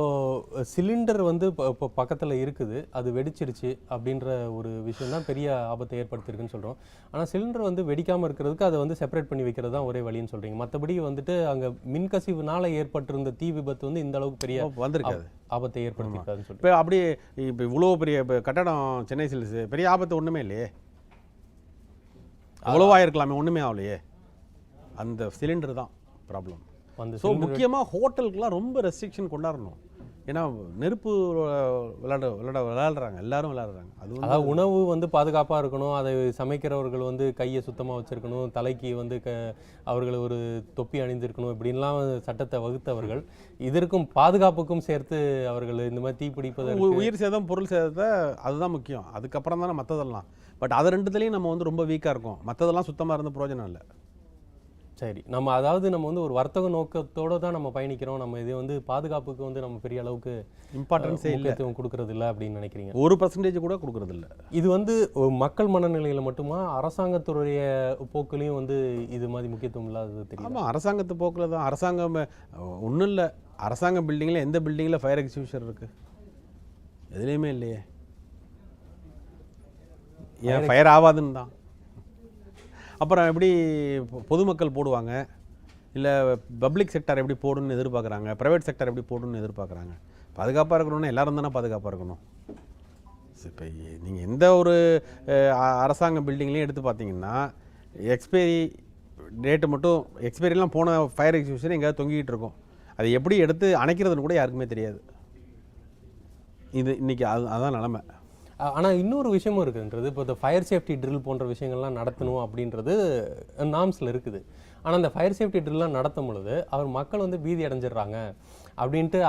சிலிண்டர் வந்து இப்போ பக்கத்தில் இருக்குது, அது வெடிச்சிருச்சு அப்படின்ற ஒரு விஷயம் தான் பெரிய ஆபத்தை ஏற்படுத்தியிருக்குன்னு சொல்கிறோம். ஆனால் சிலிண்டர் வந்து வெடிக்காமல் இருக்கிறதுக்கு அதை வந்து செப்பரேட் பண்ணி வைக்கிறது தான் ஒரே வழின்னு சொல்கிறீங்க. மற்றபடி வந்துட்டு அங்கே மின்கசிவுனால ஏற்பட்டிருந்த தீ விபத்து வந்து இந்த அளவுக்கு பெரிய வந்திருக்காது, ஆபத்தை ஏற்படுத்தியிருக்காதுன்னு சொல்கிறேன். இப்போ அப்படியே இப்போ இவ்வளோ பெரிய இப்போ கட்டடம் சென்னை சில்ஸ் பெரிய ஆபத்து ஒன்றுமே இல்லையே, அவ்வளோவா இருக்கலாமே, ஒன்றுமே ஆகலையே. அந்த சிலிண்டர் தான் ப்ராப்ளம். ஸோ முக்கியமாக ஹோட்டலுக்குலாம் ரொம்ப ரெஸ்ட்ரிக்ஷன் கொண்டாடணும். ஏன்னா நெருப்பு விளையாடுறாங்க, எல்லாரும் விளையாடுறாங்க. அதாவது உணவு வந்து பாதுகாப்பாக இருக்கணும், அதை சமைக்கிறவர்கள் வந்து கையை சுத்தமாக வச்சுருக்கணும், தலைக்கு வந்து அவர்கள் ஒரு தொப்பி அணிந்திருக்கணும், இப்படின்லாம் சட்டத்தை வகுத்தவர்கள் இதற்கும் பாதுகாப்புக்கும் சேர்த்து அவர்கள் இந்த மாதிரி தீப்பிடிப்பது உயிர் சேதம் பொருள் சேதத்தை அதுதான் முக்கியம். அதுக்கப்புறம் தானே மற்றதெல்லாம். பட் அது ரெண்டுத்துலேயும் நம்ம வந்து ரொம்ப வீக்காக இருக்கும். மற்றதெல்லாம் சுத்தமாக இருந்த பிரயோஜனம் இல்லை. சரி, நம்ம வந்து ஒரு வர்த்தக நோக்கத்தோடு தான் நம்ம பயணிக்கிறோம். நம்ம இது வந்து பாதுகாப்புக்கு வந்து நம்ம பெரிய அளவுக்கு இம்பார்ட்டன்ஸே முக்கியத்துவம் கொடுக்கறது இல்லை அப்படின்னு நினைக்கிறீங்க. 1% கூட கொடுக்கறது இல்லை. இது வந்து மக்கள் மனநிலையில் மட்டுமா, அரசாங்கத்துடைய போக்குலையும் வந்து இது மாதிரி முக்கியத்துவம் இல்லாதது தெரியும். ஆமாம், அரசாங்கத்து போக்கில் தான். அரசாங்கம் ஒன்றும் இல்லை, அரசாங்க பில்டிங்கில் எந்த பில்டிங்கில் ஃபயர் எக்ஸ்டிங்விஷர் இருக்குது? எதுலேயுமே இல்லையே. ஏன் ஃபயர் ஆகாதுன்னு தான். அப்புறம் எப்படி பொதுமக்கள் போடுவாங்க, இல்லை பப்ளிக் செக்டர் எப்படி போடணும்னு எதிர்பார்க்குறாங்க, ப்ரைவேட் செக்டர் எப்படி போடணும்னு எதிர்பார்க்குறாங்க. பாதுகாப்பாக இருக்கணும்னா எல்லாரும் தானே பாதுகாப்பாக இருக்கணும். இப்போ நீங்கள் எந்த ஒரு அரசாங்க பில்டிங்லேயும் எடுத்து பார்த்தீங்கன்னா எக்ஸ்பைரி டேட்டு மட்டும், எக்ஸ்பைரிலாம் போன ஃபயர் எக்ஸ்டிங்விஷர் எங்கேயாவது தொங்கிக்கிட்டு இருக்கும். அதை எப்படி எடுத்து அணைக்கிறதுன்னு கூட யாருக்குமே தெரியாது. இது இன்றைக்கி அதுதான் நிலமை. ஆனால் இன்னொரு விஷயமும் இருக்குன்றது, இப்போ இந்த ஃபயர் சேஃப்டி ட்ரில் போன்ற விஷயங்கள்லாம் நடத்தணும் அப்படின்றது நார்ம்ஸில் இருக்குது. ஆனால் அந்த ஃபயர் சேஃப்டி ட்ரில்லாம் நடத்தும் பொழுது மக்கள் வந்து பீதி அடைஞ்சிடுறாங்க அப்படின்ட்டு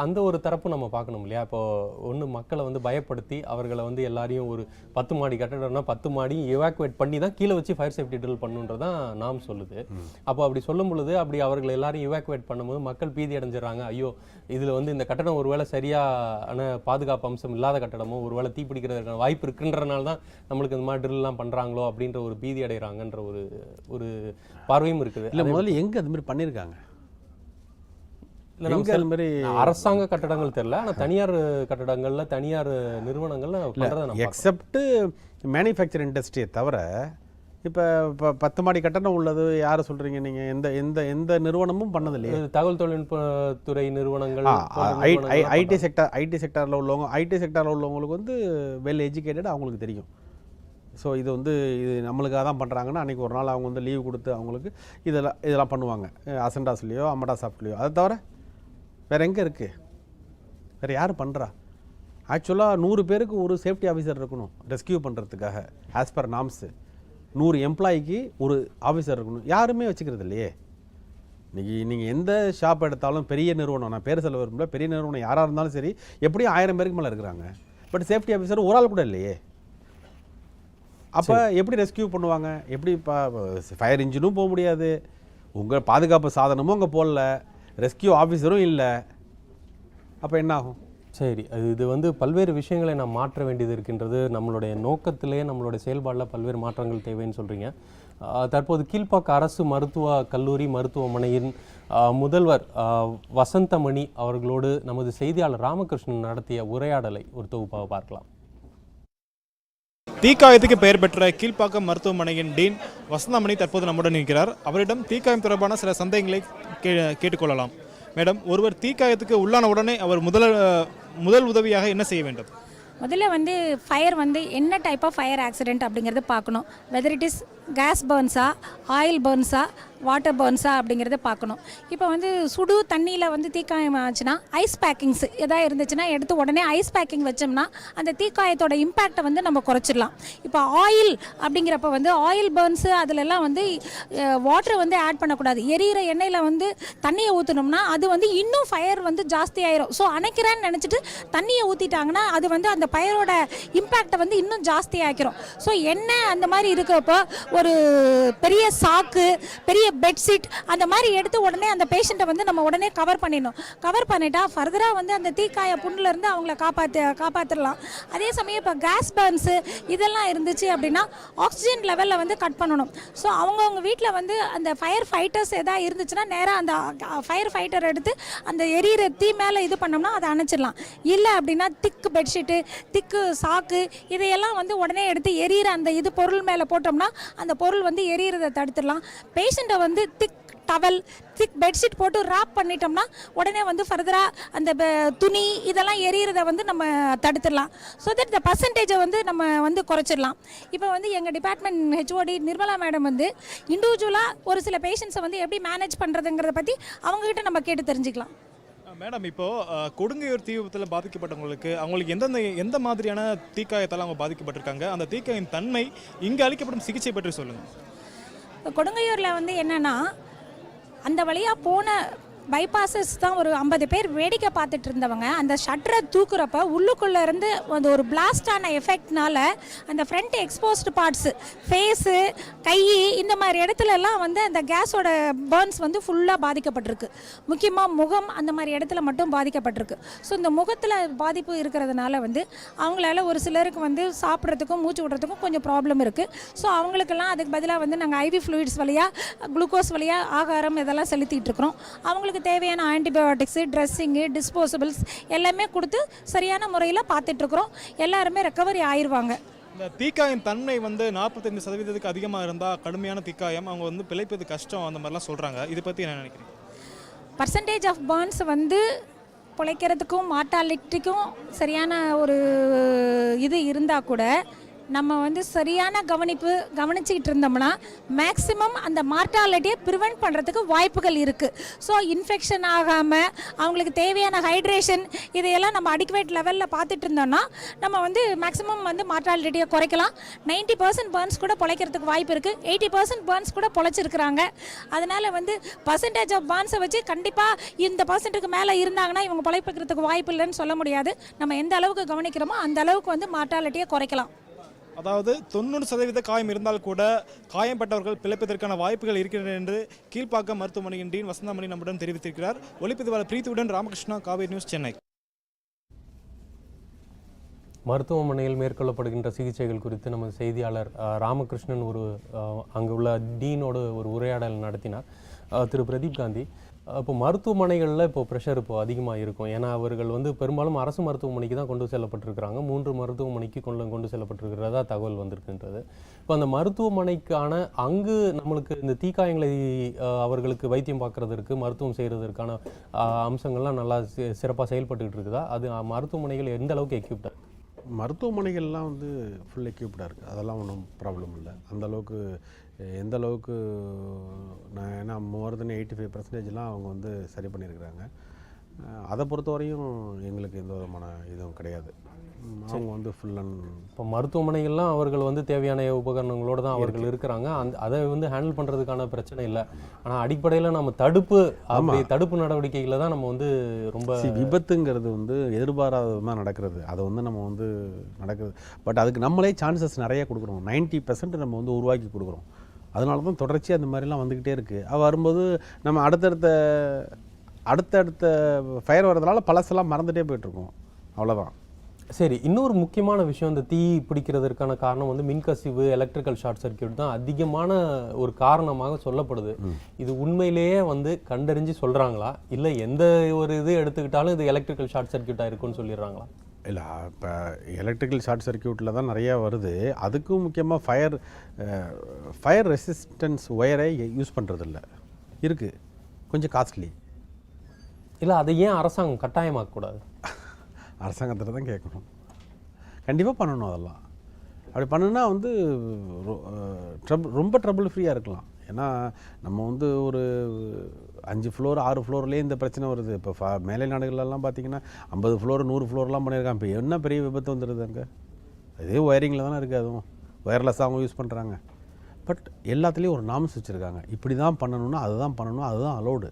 அந்த ஒரு தரப்பு நம்ம பார்க்கணும் இல்லையா? இப்போது ஒன்று மக்களை வந்து பயப்படுத்தி அவர்களை வந்து எல்லாரையும் ஒரு 10 மாடி கட்டடம்னா 10 மாடியும் எவாக்குவேட் பண்ணி தான் கீழே வச்சு ஃபயர் சேஃப்டி ட்ரில் பண்ணுன்றதான் நாம் சொல்லுது. அப்போ அப்படி சொல்லும் பொழுது அப்படி அவர்கள் எல்லாரையும் எவாக்குவேட் பண்ணும்போது மக்கள் பீதி அடைஞ்சிடறாங்க. ஐயோ, இதில் வந்து இந்த கட்டடம் ஒருவேளை சரியான பாதுகாப்பு அம்சம் இல்லாத கட்டடமோ, ஒருவேளை தீப்பிடிக்கிறதுக்கான வாய்ப்பு இருக்குன்றனால தான் நம்மளுக்கு இந்த மாதிரி ட்ரில்லாம் பண்ணுறாங்களோ அப்படின்ற ஒரு பீதி அடைகிறாங்கன்ற ஒரு பார்வையும் இருக்குது. இல்லை, முதல்ல எங்கே அது மாதிரி பண்ணியிருக்காங்க? அரசாங்க கட்டடங்கள் தெரியல, ஆனால் தனியார் கட்டடங்கள்ல தனியார் நிறுவனங்கள்ல எக்ஸப்ட் மேனுஃபேக்சர் இண்டஸ்ட்ரியை தவிர இப்போ 10 மாடி கட்டணம் உள்ளது யாரை சொல்கிறீங்க நீங்கள்? எந்த நிறுவனமும் பண்ணது இல்லையா? தகவல் தொழில்நுட்பத்துறை நிறுவனங்கள், ஐடி செக்டாரில் உள்ளவங்களுக்கு வந்து வெல் எஜுகேட்டட், அவங்களுக்கு தெரியும். ஸோ இது நம்மளுக்காக தான் பண்ணுறாங்கன்னா அன்றைக்கி ஒரு நாள் அவங்க வந்து லீவ் கொடுத்து அவங்களுக்கு இதெல்லாம் பண்ணுவாங்க. அசண்டாஸ்லேயோ அமடா சாஃப்ட்லேயோ. அதை தவிர வேறு எங்கே இருக்குது? வேறு யார் பண்ணுறா? ஆக்சுவலாக 100 பேருக்கு ஒரு சேஃப்டி ஆஃபீஸர் இருக்கணும் ரெஸ்கியூ பண்ணுறதுக்காக. ஆஸ் பர் நாம்ஸு 100 எம்ப்ளாய்க்கு ஒரு ஆஃபீஸர் இருக்கணும். யாருமே வச்சுக்கிறது இல்லையே. இன்றைக்கி நீங்கள் எந்த ஷாப் எடுத்தாலும் பெரிய நிறுவனம், நான் பேர் சொல்ல விரும்பல, பெரிய நிறுவனம் யாராக இருந்தாலும் சரி, எப்படியும் 1000 பேருக்கு மேலே இருக்கிறாங்க. பட் சேஃப்டி ஆஃபீஸர் ஒரு ஆள் கூட இல்லையே. அப்போ எப்படி ரெஸ்கியூ பண்ணுவாங்க? எப்படி ஃபயர் இன்ஜினும் போக முடியாது, உங்கள் பாதுகாப்பு சாதனமும் அங்கே போடல, ரெஸ்கியூ ஆஃபீஸரும் இல்லை. அப்போ என்ன ஆகும்? சரி, இது வந்து பல்வேறு விஷயங்களை நாம் மாற்ற வேண்டியது இருக்கின்றது. நம்மளுடைய நோக்கத்திலே நம்மளுடைய செயல்பாடில் பல்வேறு மாற்றங்கள் தேவைன்னு சொல்கிறீங்க. தற்போது கீழ்ப்பாக்கம் அரசு மருத்துவ கல்லூரி மருத்துவமனையின் முதல்வர் வசந்தமணி அவர்களோடு நமது செய்தியாளர் ராமகிருஷ்ணன் நடத்திய உரையாடலை ஒரு தொகுப்பாக பார்க்கலாம். தீக்காயத்துக்கு பெயர் பெற்ற கீழ்ப்பாக்கம் மருத்துவமனையின் டீன் வசந்தமணி தற்போது நம்முடன் இருக்கிறார். அவரிடம் தீக்காயம் தொடர்பான சில சந்தேகங்களை கேட்டுக்கொள்ளலாம். மேடம், ஒருவர் தீக்காயத்துக்கு உள்ளான உடனே அவர் முதல் உதவியாக என்ன செய்ய வேண்டும்? முதல்ல வந்து ஃபயர் வந்து என்ன டைப் ஆஃப் ஃபயர் ஆக்சிடென்ட் அப்படிங்கிறத பார்க்கணும். வெதர் இட் இஸ் கேஸ் பர்ன்ஸா, ஆயில் பர்ன்ஸா, வாட்டர் பர்ன்ஸா அப்படிங்கிறத பார்க்கணும். இப்போ வந்து சுடு தண்ணியில் வந்து தீக்காயம் ஆச்சுன்னா ஐஸ் பேக்கிங்ஸ் எதாவது இருந்துச்சுன்னா எடுத்து உடனே ஐஸ் பேக்கிங் வச்சோம்னா அந்த தீக்காயத்தோட இம்பேக்டை வந்து நம்ம குறைச்சிடலாம். இப்போ ஆயில் அப்படிங்கிறப்ப வந்து ஆயில் பர்ன்ஸு அதிலெல்லாம் வந்து வாட்டர் வந்து ஆட் பண்ணக்கூடாது. எரியிற எண்ணெயில் வந்து தண்ணியை ஊற்றினோம்னா அது வந்து இன்னும் ஃபயர் வந்து ஜாஸ்தி ஆயிரும். ஸோ அணைக்கிறேன்னு நினச்சிட்டு தண்ணியை ஊற்றிட்டாங்கன்னா அது வந்து அந்த ஃபயரோட இம்பேக்டை வந்து இன்னும் ஜாஸ்தி ஆக்கிரும். ஸோ எண்ணெய் அந்த மாதிரி இருக்கிறப்போ ஒரு பெரிய சாக்கு, பெரிய பெரிய பெட்ஷீட் அந்த மாதிரி எடுத்து உடனே அந்த பேஷண்ட்டை வந்து நம்ம உடனே கவர் பண்ணிடணும். கவர் பண்ணிட்டா ஃபர்தராக வந்து அந்த தீக்காய புண்ணிலேருந்து அவங்கள காப்பாற்றிடலாம். அதே சமயம் இப்போ கேஸ் பர்ன்ஸு இதெல்லாம் இருந்துச்சு அப்படின்னா ஆக்சிஜன் லெவலில் வந்து கட் பண்ணணும். ஸோ அவங்கவுங்க வீட்டில் வந்து அந்த ஃபயர் ஃபைட்டர்ஸ் எதாவது இருந்துச்சுன்னா நேராக அந்த ஃபயர் ஃபைட்டர் எடுத்து அந்த எரியிற தீ மேலே இது பண்ணோம்னா அதை அணைச்சிடலாம். இல்லை அப்படின்னா திக்கு பெட்ஷீட்டு, திக்கு சாக்கு இதையெல்லாம் வந்து உடனே எடுத்து எரியிற அந்த இது பொருள் மேலே போட்டோம்னா அந்த பொருள் வந்து எரியிறதை தடுத்துடலாம். பேஷண்ட்டை வந்து திக் டவல், திக் பெட்ஷீட் போட்டு ராப் பண்ணிட்டோம்னா உடனே வந்து ஃபர்தராக அந்த துணி இதெல்லாம் எரியிறதை வந்து நம்ம தடுத்துடலாம். ஸோ தட் இந்த பர்சன்டேஜை வந்து நம்ம வந்து குறைச்சிடலாம். இப்போ வந்து எங்கள் டிபார்ட்மெண்ட் ஹெச்ஓடி நிர்மலா மேடம் வந்து இண்டிவிஜுவலாக ஒரு சில பேஷண்ட்ஸை வந்து எப்படி மேனேஜ் பண்ணுறதுங்கிறத பற்றி அவங்ககிட்ட நம்ம கேட்டு தெரிஞ்சுக்கலாம். மேடம், இப்போ கொடுங்கையூர் தீ விபத்தில் பாதிக்கப்பட்டவங்களுக்கு அவங்களுக்கு எந்த மாதிரியான தீக்காயத்தால் அவங்க பாதிக்கப்பட்டிருக்காங்க, அந்த தீக்காயின் தன்மை, இங்கே அளிக்கப்படும் சிகிச்சை பற்றி சொல்லுங்கள். கொடுங்கையூரில் வந்து என்னென்னா அந்த வழியாக போன பைபாஸஸ் தான் ஒரு 50 பேர் வேடிக்கை பார்த்துட்டு இருந்தவங்க அந்த ஷட்டரை தூக்குறப்ப உள்ளுக்குள்ளே இருந்து அந்த ஒரு பிளாஸ்டான எஃபெக்ட்னால அந்த ஃப்ரண்ட் எக்ஸ்போஸ்டு பார்ட்ஸு, ஃபேஸு, கை இந்த மாதிரி இடத்துலலாம் வந்து அந்த கேஸோட பர்ன்ஸ் வந்து ஃபுல்லாக பாதிக்கப்பட்டிருக்கு. முக்கியமாக முகம் அந்த மாதிரி இடத்துல மட்டும் பாதிக்கப்பட்டிருக்கு. ஸோ இந்த முகத்தில் பாதிப்பு இருக்கிறதுனால வந்து அவங்களால ஒரு சிலருக்கு வந்து சாப்பிட்றதுக்கும் மூச்சு விடுறதுக்கும் கொஞ்சம் ப்ராப்ளம் இருக்குது. ஸோ அவங்களுக்கெல்லாம் அதுக்கு பதிலாக வந்து நாங்கள் ஐவி ஃப்ளூயிட்ஸ் வழியாக, குளுக்கோஸ் வழியாக ஆகாரம் இதெல்லாம் செலுத்திட்டு இருக்கிறோம். அவங்களுக்கு தேவையான ஆன்டிபயோட்டிக்ஸு, ட்ரெஸ்ஸிங்கு, டிஸ்போசபிள்ஸ் எல்லாமே கொடுத்து சரியான முறையில் பார்த்துட்ருக்குறோம். எல்லாருமே ரெக்கவரி ஆயிடுவாங்க. இந்த தீக்காயம் தன்மை வந்து 45% அதிகமாக இருந்தால் கடுமையான தீக்காயம், அவங்க வந்து பிழைப்பது கஷ்டம் அந்த மாதிரிலாம் சொல்கிறாங்க. இதை பற்றி என்ன நினைக்கிறீங்க? பர்சன்டேஜ் ஆஃப் பர்ன்ஸ் வந்து பிழைக்கிறதுக்கும் மார்ட்டாலிட்டிக்கும் சரியான ஒரு இது இருந்தால் கூட நம்ம வந்து சரியான கவனிச்சிக்கிட்டு இருந்தோம்னா மேக்ஸிமம் அந்த மார்ட்டாலிட்டியை ப்ரிவெண்ட் பண்ணுறதுக்கு வாய்ப்புகள் இருக்குது. ஸோ இன்ஃபெக்ஷன் ஆகாமல் அவங்களுக்கு தேவையான ஹைட்ரேஷன் இதையெல்லாம் நம்ம அடிக்குவேட் லெவலில் பார்த்துட்டு இருந்தோம்னா நம்ம வந்து மேக்ஸிமம் வந்து மார்ட்டாலிட்டியை குறைக்கலாம். 90% பர்ன்ஸ் கூட பொழைக்கிறதுக்கு வாய்ப்பு இருக்குது. 80% பர்ன்ஸ் கூட பொழைச்சிருக்கிறாங்க. அதனால் வந்து பர்சன்டேஜ் ஆஃப் பர்ன்ஸை வச்சு கண்டிப்பாக இந்த பர்சன்ட்டுக்கு மேலே இருந்தாங்கன்னா இவங்க பொழைப்பிக்கிறதுக்கு வாய்ப்பு இல்லைன்னு சொல்ல முடியாது. நம்ம எந்த அளவுக்கு கவனிக்கிறோமோ அந்த அளவுக்கு வந்து மார்ட்டாலிட்டியை குறைக்கலாம். அதாவது 90% காயம் இருந்தால் கூட காயம்பட்டவர்கள் பிழைப்பதற்கான வாய்ப்புகள் இருக்கிறது என்று கீழ்ப்பாக்கம் மருத்துவமனையின் டீன் வசந்தாமணி நம்முடன் தெரிவித்திருக்கிறார். ஒளிப்பதிவாளர் பிரீத்தியுடன் ராமகிருஷ்ணா, காவேரி நியூஸ், சென்னை. மருத்துவமனையில் மேற்கொள்ளப்படுகின்ற சிகிச்சைகள் குறித்து நமது செய்தியாளர் ராமகிருஷ்ணன் அங்குள்ள டீனோடு ஒரு உரையாடல் நடத்தினார். திரு பிரதீப் காந்தி, இப்போ மருத்துவமனைகளில் இப்போ ப்ரெஷர் இப்போ அதிகமாக இருக்கும். ஏன்னா அவர்கள் வந்து பெரும்பாலும் அரசு மருத்துவமனைக்கு தான் கொண்டு செல்லப்பட்டிருக்கிறாங்க. 3 மருத்துவமனைக்கு கொண்டு செல்லப்பட்டிருக்கிறதா தகவல் வந்திருக்கின்றது. இப்போ அந்த மருத்துவமனைக்கான அங்கு நம்மளுக்கு இந்த தீக்காயங்களை அவர்களுக்கு வைத்தியம் பார்க்கறதற்கு, மருத்துவம் செய்கிறதற்கான அம்சங்கள்லாம் நல்லா சிறப்பாக செயல்பட்டுக்கிட்டு இருக்குதா? அது மருத்துவமனைகள் எந்த அளவுக்கு எக்யூப்டாக இருக்குது? மருத்துவமனைகள்லாம் வந்து ஃபுல் எக்யூப்டாக இருக்குது. அதெல்லாம் ஒன்றும் ப்ராப்ளம் இல்லை. அந்தளவுக்கு எந்த அளவுக்கு நான் ஏன்னா மோர் தென் 85%லாம் அவங்க வந்து சரி பண்ணியிருக்கிறாங்க. அதை பொறுத்தவரையும் எங்களுக்கு எந்த விதமான இதுவும் கிடையாது. அவங்க வந்து ஃபுல் அண்ட் இப்போ மருத்துவமனைகள்லாம் அவர்கள் வந்து தேவையான உபகரணங்களோடு தான் அவர்கள் இருக்கிறாங்க. அதை வந்து ஹேண்டில் பண்ணுறதுக்கான பிரச்சனை இல்லை. ஆனால் அடிப்படையில் நம்ம தடுப்பு நடவடிக்கைகளை தான் நம்ம வந்து ரொம்ப விபத்துங்கிறது வந்து எதிர்பாராதமாக நடக்கிறது. அதை வந்து நம்ம வந்து நடக்குது. பட் அதுக்கு நம்மளே சான்சஸ் நிறைய கொடுக்குறோம். 90% நம்ம வந்து உருவாக்கி கொடுக்குறோம். அதனால தான் தொடர்ச்சி அந்த மாதிரிலாம் வந்துக்கிட்டே இருக்குது. வரும்போது நம்ம அடுத்தடுத்த ஃபயர் வர்றதுனால பழசெல்லாம் மறந்துகிட்டே போயிட்டுருக்கோம். அவ்வளோதான். சரி, இன்னொரு முக்கியமான விஷயம், இந்த தீ பிடிக்கிறதுக்கான காரணம் வந்து மின்கசிவு, எலக்ட்ரிக்கல் ஷார்ட் சர்க்கியூட் தான் அதிகமான ஒரு காரணமாக சொல்லப்படுது. இது உண்மையிலேயே வந்து கண்டறிஞ்சு சொல்கிறாங்களா, இல்லை எந்த ஒரு இது எடுத்துக்கிட்டாலும் இது எலக்ட்ரிக்கல் ஷார்ட் சர்க்கியூட்டாக இருக்குன்னு சொல்லிடுறாங்களா? இல்லை, இப்போ எலக்ட்ரிக்கல் ஷார்ட் சர்க்கியூட்டில் தான் நிறையா வருது. அதுக்கும் முக்கியமாக ஃபயர் ரெசிஸ்டன்ஸ் ஒயரை யூஸ் பண்ணுறதில்ல இருக்குது. கொஞ்சம் காஸ்ட்லி. இல்லை, அதை ஏன் அரசாங்கம் கட்டாயமாக்கக்கூடாது? அரசாங்கத்தில் தான் கேட்கணும். கண்டிப்பாக பண்ணணும். அதெல்லாம் அப்படி பண்ணுனா வந்து ரொம்ப ட்ரபிள் ஃப்ரீயாக இருக்கலாம். ஏன்னா நம்ம வந்து ஒரு 5 ஃப்ளோர் 6 ஃப்ளோர்லேயே இந்த பிரச்சனை வருது. இப்போ மேலை நாடுகளெல்லாம் பார்த்திங்கன்னா 50 ஃப்ளோர் 100 ஃப்ளோர்லாம் பண்ணியிருக்காங்க. இப்போ என்ன பெரிய விபத்து வந்துடுது அங்கே? அதே ஒயரிங்கில் தானே இருக்குது. அதுவும் ஒயர்லெஸ்ஸாக அவங்க யூஸ் பண்ணுறாங்க. பட் எல்லாத்துலேயும் ஒரு நாம்ஸ் வச்சுருக்காங்க. இப்படி தான் பண்ணணும்னா அதுதான் பண்ணணும், அதுதான் அலோடு.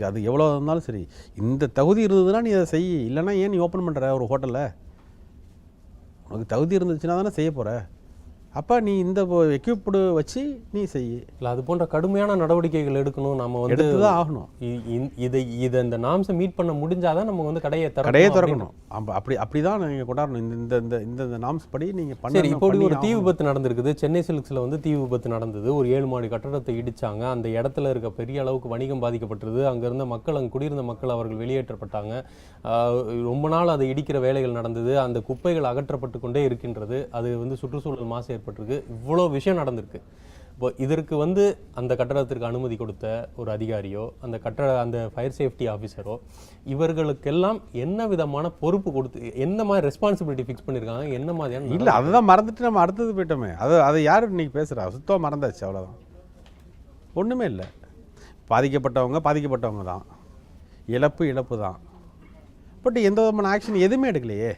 அது எவ்வளோ இருந்தாலும் சரி, இந்த தகுதி இருந்ததுன்னா நீ அதை செய். இல்லைனா ஏன் நீ ஓப்பன் பண்ணுற ஒரு ஹோட்டலில்? உனக்கு தகுதி இருந்துச்சுன்னா தானே செய்ய போகிற. அப்போ நீ இந்த எக்யூப்டு வச்சு நீ செய்யு. இல்லை அது போன்ற கடுமையான நடவடிக்கைகள் எடுக்கணும். நம்ம வந்து எடுத்து தான் ஆகணும். இதை இந்த நாம்ஸை மீட் பண்ண முடிஞ்சாதான் நம்ம வந்து கடையை திறக்கணும். அப்படி தான் நீங்கள் கொண்டாடணும். இந்த இந்த இந்த நாம்ஸ் படி நீங்கள் பண்ண. சரி, இப்போ ஒரு தீ விபத்து நடந்திருக்குது. சென்னை சில்க்ஸில் வந்து தீ விபத்து நடந்தது. ஒரு 7 மாடி கட்டடத்தை இடிச்சாங்க. அந்த இடத்துல இருக்க பெரிய அளவுக்கு வணிகம் பாதிக்கப்பட்டது. அங்கே இருந்த மக்கள், அங்கே குடியிருந்த மக்கள் அவர்கள் வெளியேற்றப்பட்டாங்க. ரொம்ப நாள் அதை இடிக்கிற வேலைகள் நடந்தது. அந்த குப்பைகள் அகற்றப்பட்டு கொண்டே இருக்கின்றது. அது வந்து சுற்றுச்சூழல் மாசு ஏற்பட்டிருக்கு. இவ்வளோ விஷயம் நடந்திருக்கு. இப்போ இதற்கு வந்து அந்த கட்டடத்திற்கு அனுமதி கொடுத்த ஒரு அதிகாரியோ, அந்த ஃபயர் சேஃப்டி ஆஃபீஸரோ, இவர்களுக்கெல்லாம் என்ன விதமான பொறுப்பு கொடுத்து என்ன மாதிரி ரெஸ்பான்சிபிலிட்டி ஃபிக்ஸ் பண்ணியிருக்காங்க? என்ன மாதிரியான இல்லை, அதை தான் மறந்துட்டு நம்ம அடுத்தது போயிட்டோமே. அதை யார் இன்னைக்கு பேசுகிறா? சுத்தமாக மறந்தாச்சு, அவ்வளோதான். ஒன்றுமே இல்லை. பாதிக்கப்பட்டவங்க தான். இழப்பு தான். பட் எந்த விதமான ஆக்ஷன் எதுவுமே எடுக்கலையே.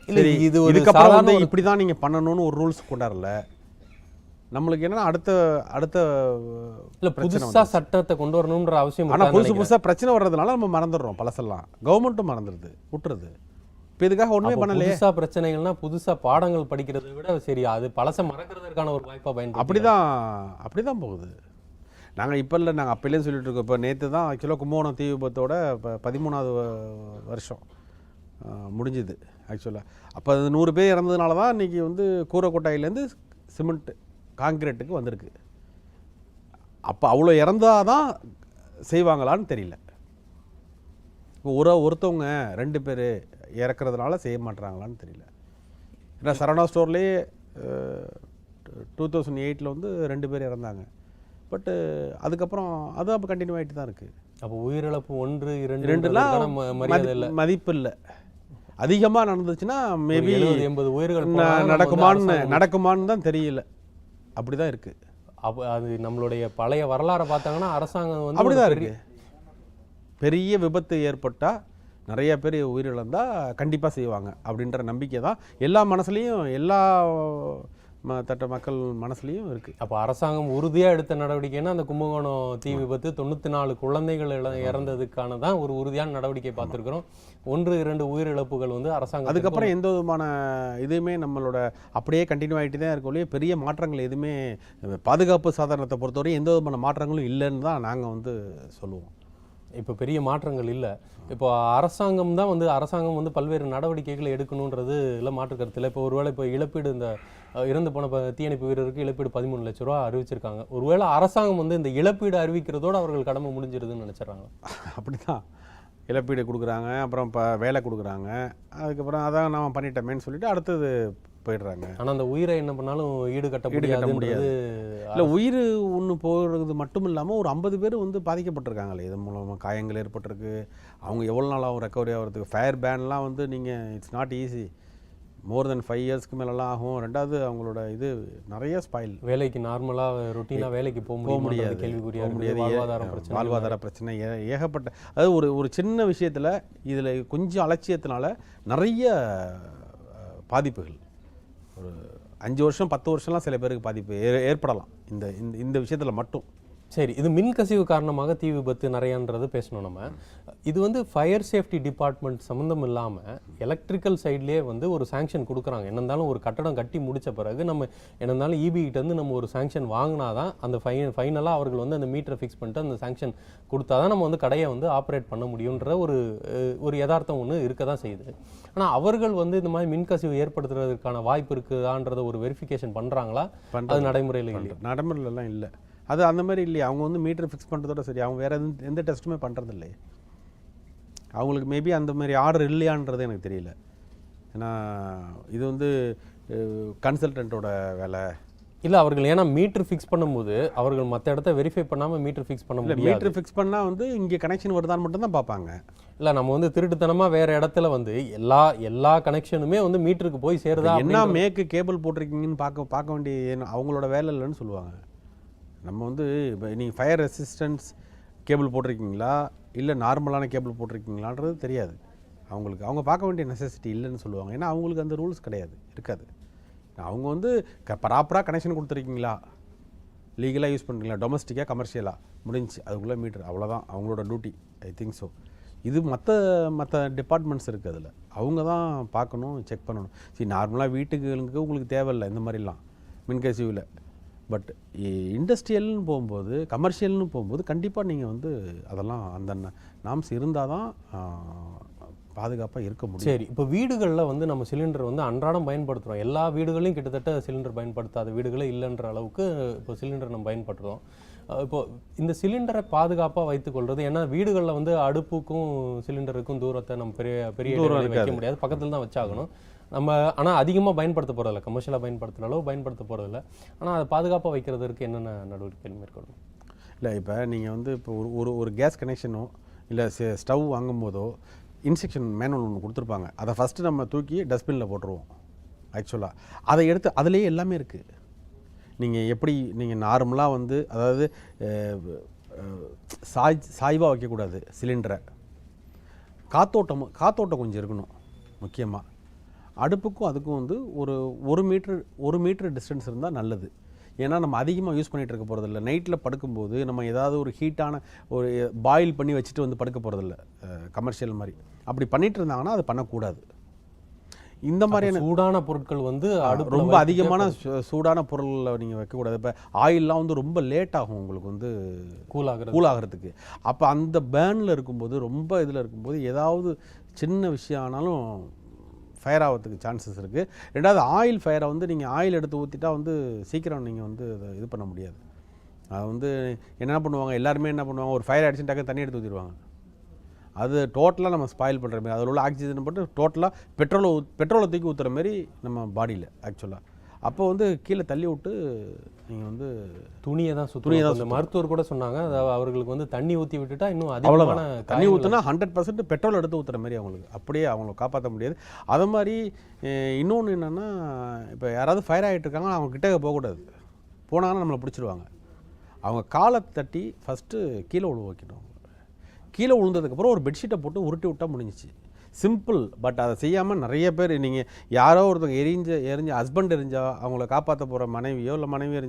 இல்லை, இது இதுக்கப்புறம் வந்து இப்படி தான் நீங்கள் பண்ணணும்னு ஒரு ரூல்ஸ் கொண்டாடல. நம்மளுக்கு என்னன்னா அடுத்த இல்லை, புதுசாக சட்டத்தை கொண்டு வரணுன்ற அவசியம். ஆனால் புதுசாக பிரச்சனை வர்றதுனால நம்ம மறந்துடுறோம். பழசெல்லாம் கவர்மெண்ட்டும் மறந்துடுது, விட்டுறது. இப்போ இதுக்காக ஒன்றுமே பண்ணலையே. புதுசாக பிரச்சனைகள்னா புதுசாக பாடங்கள் படிக்கிறதை விட சரி, அது பழசை மறக்கிறதுக்கான ஒரு வாய்ப்பாக பயன்படுத்தி அப்படி தான் போகுது. நாங்கள் இப்போ இல்லை, நாங்கள் அப்போலேயும் சொல்லிட்டு இருக்கோம். இப்போ நேற்று தான் ஆக்சுவலாக கும்பகோணம் தீ விபத்தோட 13வது வருஷம் முடிஞ்சுது ஆக்சுவலாக. அப்போ அது 100 பேர் இறந்ததுனால தான் இன்றைக்கி வந்து கூரைக்கொட்டாயிலேருந்து சிமெண்ட் காங்கிரீட்டுக்கு வந்திருக்கு. அப்போ அவ்வளோ இறந்தால் தான் செய்வாங்களான்னு தெரியல. இப்போ ஒருத்தவங்க 2 பேர் இறக்குறதுனால செய்ய மாட்டுறாங்களான்னு தெரியல. ஏன்னா சரவணா ஸ்டோர்லேயே 2008 வந்து 2 பேர் இறந்தாங்க. பட்டு அதுக்கப்புறம் அது அப்போ கண்டினியூ ஆகிட்டு தான் இருக்குது. அப்போ உயிரிழப்பு 1, 2லாம் மதிப்பு இல்லை. அதிகமாக நடந்துச்சுன்னா மேபி 80 உயிர்கள் நடக்குமான்னு தான் தெரியல. அப்படி தான் இருக்குது. அப்போ அது நம்மளுடைய பழைய வரலாறை பார்த்தாங்கன்னா அரசாங்கம் வந்து அப்படி தான் இருக்குது. பெரிய விபத்து ஏற்பட்டால் நிறைய பேர் உயிரிழந்தால் கண்டிப்பாக செய்வாங்க அப்படின்ற நம்பிக்கை தான் எல்லா மனசுலேயும், எல்லா தட்ட மக்கள் மனசுலையும் இருக்குது. அப்போ அரசாங்கம் உறுதியாக எடுத்த நடவடிக்கைன்னா அந்த கும்பகோணம் தீ விபத்து 94 குழந்தைகள் இறந்ததுக்கான தான் ஒரு உறுதியான நடவடிக்கை பார்த்துருக்குறோம். 1-2 உயிரிழப்புகள் வந்து அரசாங்கம். அதுக்கப்புறம் எந்த விதமான இதுவுமே நம்மளோட அப்படியே கண்டினியூ ஆகிட்டு தான் இருக்கோம். பெரிய மாற்றங்கள் எதுவுமே பாதுகாப்பு சாதனத்தை பொறுத்தவரை எந்த விதமான மாற்றங்களும் இல்லைன்னு தான் நாங்கள் வந்து சொல்லுவோம். இப்போ பெரிய மாற்றங்கள் இல்லை. இப்போ அரசாங்கம் வந்து பல்வேறு நடவடிக்கைகளை எடுக்கணுன்றது இல்லை, மாற்று கருத்தில். இப்போ ஒருவேளை இப்போ இழப்பீடு, இந்த இறந்து போன தீயணைப்பு வீரருக்கு இழப்பீடு 13 லட்ச ரூபா அறிவிச்சிருக்காங்க. ஒருவேளை அரசாங்கம் வந்து இந்த இழப்பீடு அறிவிக்கிறதோடு அவர்கள் கடமை முடிஞ்சிருதுன்னு நினச்சிட்றாங்க. அப்படி தான் இழப்பீடு கொடுக்குறாங்க, அப்புறம் இப்போ வேலை கொடுக்குறாங்க, அதுக்கப்புறம் அதான் நான் பண்ணிட்டேமேன்னு சொல்லிட்டு அடுத்தது போயிடுறாங்க. ஆனால் அந்த உயிரை என்ன பண்ணாலும் ஈடுகட்ட முடியாது. இல்லை, உயிர் ஒன்று போகிறது மட்டும் இல்லாமல் ஒரு 50 பேர் வந்து பாதிக்கப்பட்டிருக்காங்களே. இதன் மூலமாக காயங்கள் ஏற்பட்டிருக்கு. அவங்க எவ்வளோ நாள் ஆகும் ரெக்கவரி ஆகிறதுக்கு? ஃபயர் பேன்லாம் வந்து நீங்கள் இட்ஸ் நாட் ஈஸி. மோர் தென் 5 இயர்ஸ்க்கு மேலெல்லாம் ஆகும். ரெண்டாவது அவங்களோட இது நிறைய ஸ்பாயில். வேலைக்கு நார்மலாக ரொட்டீனாக வேலைக்கு போக முடியாது. கேள்விக்குறியாக வாழ்வாதார பிரச்சனை ஏகப்பட்ட. அதாவது ஒரு சின்ன விஷயத்தில் இதில் கொஞ்சம் அலட்சியத்தினால நிறைய பாதிப்புகள். ஒரு 5 வருஷம் 10 வருஷம்லாம் சில பேருக்கு பாதிப்பு ஏற்படலாம் இந்த விஷயத்தில் மட்டும். சரி, இது மின்கசிவு காரணமாக தீ விபத்து நிறையான்றது பேசணும். நம்ம இது வந்து ஃபயர் சேஃப்டி டிபார்ட்மெண்ட் சம்மந்தம் இல்லாமல் எலக்ட்ரிக்கல் சைட்லேயே வந்து ஒரு சாங்ஷன் கொடுக்குறாங்க. என்ன இருந்தாலும் ஒரு கட்டடம் கட்டி முடித்த பிறகு நம்ம என்ன இருந்தாலும் இபிகிட்டேருந்து நம்ம ஒரு சாங்ஷன் வாங்கினா தான் அந்த ஃபைனலாக அவர்கள் வந்து அந்த மீட்டரை ஃபிக்ஸ் பண்ணிட்டு அந்த சாங்ஷன் கொடுத்தா தான் நம்ம வந்து கடையை வந்து ஆப்ரேட் பண்ண முடியுன்ற ஒரு யதார்த்தம் ஒன்று இருக்க தான் செய்யுது. ஆனால் அவர்கள் வந்து இந்த மாதிரி மின்கசிவு ஏற்படுத்துறதுக்கான வாய்ப்பு இருக்குதான்றதை ஒரு வெரிஃபிகேஷன் பண்ணுறாங்களா? அது நடைமுறையில் இல்லை. நடைமுறையிலலாம் இல்லை. அது அந்த மாதிரி இல்லையா? அவங்க வந்து மீட்டர் ஃபிக்ஸ் பண்ணுறதோட சரி, அவங்க வேறு எந்த டெஸ்ட்டுமே பண்ணுறது இல்லையே. அவங்களுக்கு மேபி அந்த மாதிரி ஆர்டர் இல்லையான்றது எனக்கு தெரியல. ஏன்னா இது வந்து கன்சல்டண்ட்டோட வேலை இல்லை. அவர்கள் ஏன்னா மீட்டர் ஃபிக்ஸ் பண்ணும்போது அவர்கள் மற்ற இடத்த வெரிஃபை பண்ணாமல் மீட்டர் ஃபிக்ஸ் பண்ண முடியல. மீட்டர் ஃபிக்ஸ் பண்ணால் வந்து இங்கே கனெக்ஷன் வருதான்னு மட்டும் தான் பார்ப்பாங்க. இல்லை, நம்ம வந்து திருட்டுத்தனமாக வேறு இடத்துல வந்து எல்லா கனெக்ஷனுமே வந்து மீட்டருக்கு போய் சேருதா? என்ன மேக்கு கேபிள் போட்டிருக்கீங்கன்னு பார்க்க வேண்டிய அவங்களோட வேலை இல்லைன்னு சொல்லுவாங்க. நம்ம வந்து இப்போ நீங்கள் ஃபயர் ரெசிஸ்டன்ஸ் கேபிள் போட்டிருக்கீங்களா இல்லை நார்மலான கேபிள் போட்டிருக்கீங்களான்றது தெரியாது அவங்களுக்கு. அவங்க பார்க்க வேண்டிய நெசசிட்டி இல்லைன்னு சொல்லுவாங்க. ஏன்னா அவங்களுக்கு அந்த ரூல்ஸ் இருக்காது. அவங்க வந்து ப்ராப்பராக கனெக்ஷன் கொடுத்துருக்கீங்களா, லீகலாக யூஸ் பண்ணுறீங்களா, டொமஸ்டிக்காக கமர்ஷியலாக முடிஞ்சு அதுக்குள்ளே மீட்ரு, அவ்வளோதான் அவங்களோட டியூட்டி. I think so. இது மற்ற டிபார்ட்மெண்ட்ஸ் இருக்குது, அதில் அவங்க தான் பார்க்கணும், செக் பண்ணணும். சரி, நார்மலாக வீட்டுக்கு உங்களுக்கு தேவையில்லை இந்த மாதிரிலாம். மின்கசிவில். பட் இண்டஸ்ட்ரியல்னு போகும்போது, கமர்ஷியல்னு போகும்போது கண்டிப்பாக நீங்கள் வந்து அதெல்லாம் அந்த நாம்ஸ் இருந்தால் தான் பாதுகாப்பாக இருக்க முடியும். சரி, இப்போ வீடுகளில் வந்து நம்ம சிலிண்டர் வந்து அன்றாடம் பயன்படுத்துகிறோம். எல்லா வீடுகளையும் கிட்டத்தட்ட சிலிண்டர் பயன்படுத்தாத வீடுகளே இல்லைன்ற அளவுக்கு இப்போ சிலிண்டர் நம்ம பயன்படுத்துகிறோம். இப்போ இந்த சிலிண்டரை பாதுகாப்பாக வைத்துக்கொள்வது, ஏன்னா வீடுகளில் வந்து அடுப்புக்கும் சிலிண்டருக்கும் தூரத்தை நம்ம பெரிய இடைவெளி வைக்க முடியாது, பக்கத்தில் தான் வச்சாகணும் நம்ம. ஆனால் அதிகமாக பயன்படுத்த போகிறதில்ல, கமர்ஷியலாக பயன்படுத்துகிற அளவு பயன்படுத்த போகிறதில்ல. ஆனால் அதை பாதுகாப்பாக வைக்கிறதுக்கு என்னென்ன நடவடிக்கைகள் மேற்கொள்ளணும்? இல்லை, இப்போ நீங்கள் வந்து இப்போ ஒரு கேஸ் கனெக்ஷனோ இல்லை ஸ்டவ் வாங்கும் போதோ இன்ஸ்ட்ரக்ஷன் மேனுவல் ஒன்று கொடுத்துருப்பாங்க. அதை ஃபஸ்ட்டு நம்ம தூக்கி டஸ்ட்பினில் போட்டுருவோம். ஆக்சுவலாக அதை எடுத்து அதுலேயே எல்லாமே இருக்குது. நீங்கள் எப்படி நீங்கள் நார்மலாக வந்து அதாவது சாய்வாக வைக்கக்கூடாது சிலிண்டரை. காத்தோட்டம் கொஞ்சம் இருக்கணும் முக்கியமாக. அடுப்புக்கும் அதுக்கும் வந்து ஒரு மீட்டர் டிஸ்டன்ஸ் இருந்தால் நல்லது. ஏன்னா நம்ம அதிகமாக யூஸ் பண்ணிகிட்டு இருக்க போகிறதில்ல. நைட்டில் படுக்கும்போது நம்ம ஏதாவது ஒரு ஹீட்டான ஒரு பாயில் பண்ணி வச்சுட்டு வந்து படுக்க போகிறதில்ல கமர்ஷியல் மாதிரி. அப்படி பண்ணிகிட்டு இருந்தாங்கன்னா அது பண்ணக்கூடாது. இந்த மாதிரியான சூடான பொருட்கள் வந்து ரொம்ப அதிகமான சூடான பொருளில் நீங்கள் வைக்கக்கூடாது. இப்போ ஆயிலெலாம் வந்து ரொம்ப லேட் ஆகும் உங்களுக்கு வந்து கூல் ஆகிறதுக்கு. அப்போ அந்த பேர்னில் இருக்கும்போது, ரொம்ப இதில் இருக்கும்போது ஏதாவது சின்ன விஷயம் ஆனாலும் ஃபயர் ஆகிறதுக்கு சான்சஸ் இருக்குது. ரெண்டாவது ஆயில் ஃபயரை வந்து நீங்கள் ஆயில் எடுத்து ஊற்றிட்டா வந்து சீக்கிரம் நீங்கள் வந்து அதை இது பண்ண முடியாது. அது வந்து என்ன பண்ணுவாங்க, எல்லாருமே என்ன பண்ணுவாங்க, ஒரு ஃபயர் ஆகிடுச்சுட்டாக்க தண்ணி எடுத்து ஊற்றிடுவாங்க. அது டோட்டலாக நம்ம ஸ்பாயில் பண்ணுற மாதிரி, அதில் உள்ள ஆக்சிஜன் போட்டு டோட்டலாக பெட்ரோலை தூக்கி ஊற்றுற மாதிரி நம்ம பாடியில் ஆக்சுவலாக. அப்போ வந்து கீழே தள்ளி விட்டு நீங்கள் வந்து துணியை தான் அந்த மருத்துவர் கூட சொன்னாங்க, அவர்களுக்கு வந்து தண்ணி ஊற்றி விட்டுட்டா இன்னும் அதிகமான தண்ணி ஊற்றினா 100% பெட்ரோல் எடுத்து ஊற்றுற மாதிரி அவங்களுக்கு அப்படியே அவங்கள காப்பாற்ற முடியாது. அது மாதிரி இன்னொன்று என்னென்னா, இப்போ யாராவது ஃபயர் ஆகிட்டு இருக்காங்க, அவங்க கிட்டே போகக்கூடாது. போனாங்கன்னா நம்மளை பிடிச்சிடுவாங்க. அவங்க காலை தட்டி ஃபஸ்ட்டு கீழே விழ வைக்கணும். கீழே விழுந்ததுக்கப்புறம் ஒரு பெட்ஷீட்டை போட்டு உருட்டி விட்டால் முடிஞ்சிச்சு. சிம்பிள். பட் அதை செய்யாமல் நிறைய பேர், நீங்கள் யாரோ ஒருத்தவங்க எரிஞ்ச ஹஸ்பண்ட் எரிஞ்சா அவங்கள காப்பாற்ற போகிற மனைவியோ இல்லை மனைவி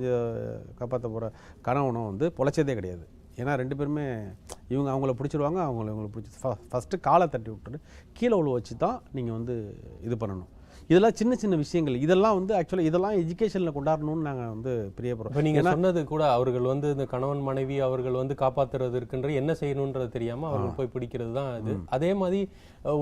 காப்பாற்ற போகிற கணவனோ வந்து பொழைச்சதே கிடையாது. ஏன்னா 2 பேருமே அவங்கள பிடிச்சிடுவாங்க. இவங்களை பிடிச்சி ஃபஸ்ட்டு காலை தட்டி விட்டுட்டு கீழே விழ வச்சு தான் நீங்கள் வந்து இது பண்ணணும். இதெல்லாம் சின்ன சின்ன விஷயங்கள். இதெல்லாம் வந்து ஆக்சுவலாக இதெல்லாம் எஜுகேஷனில் கொண்டாடணும்னு நாங்கள் வந்து பிரியப்படுறோம். இப்போ நீங்கள் சொன்னது கூட, அவர்கள் வந்து இந்த கணவன் மனைவி அவர்கள் வந்து காப்பாற்றுறது இருக்குன்ற என்ன செய்யணுன்றது தெரியாமல் அவர்கள் போய் பிடிக்கிறது தான் இது. அதே மாதிரி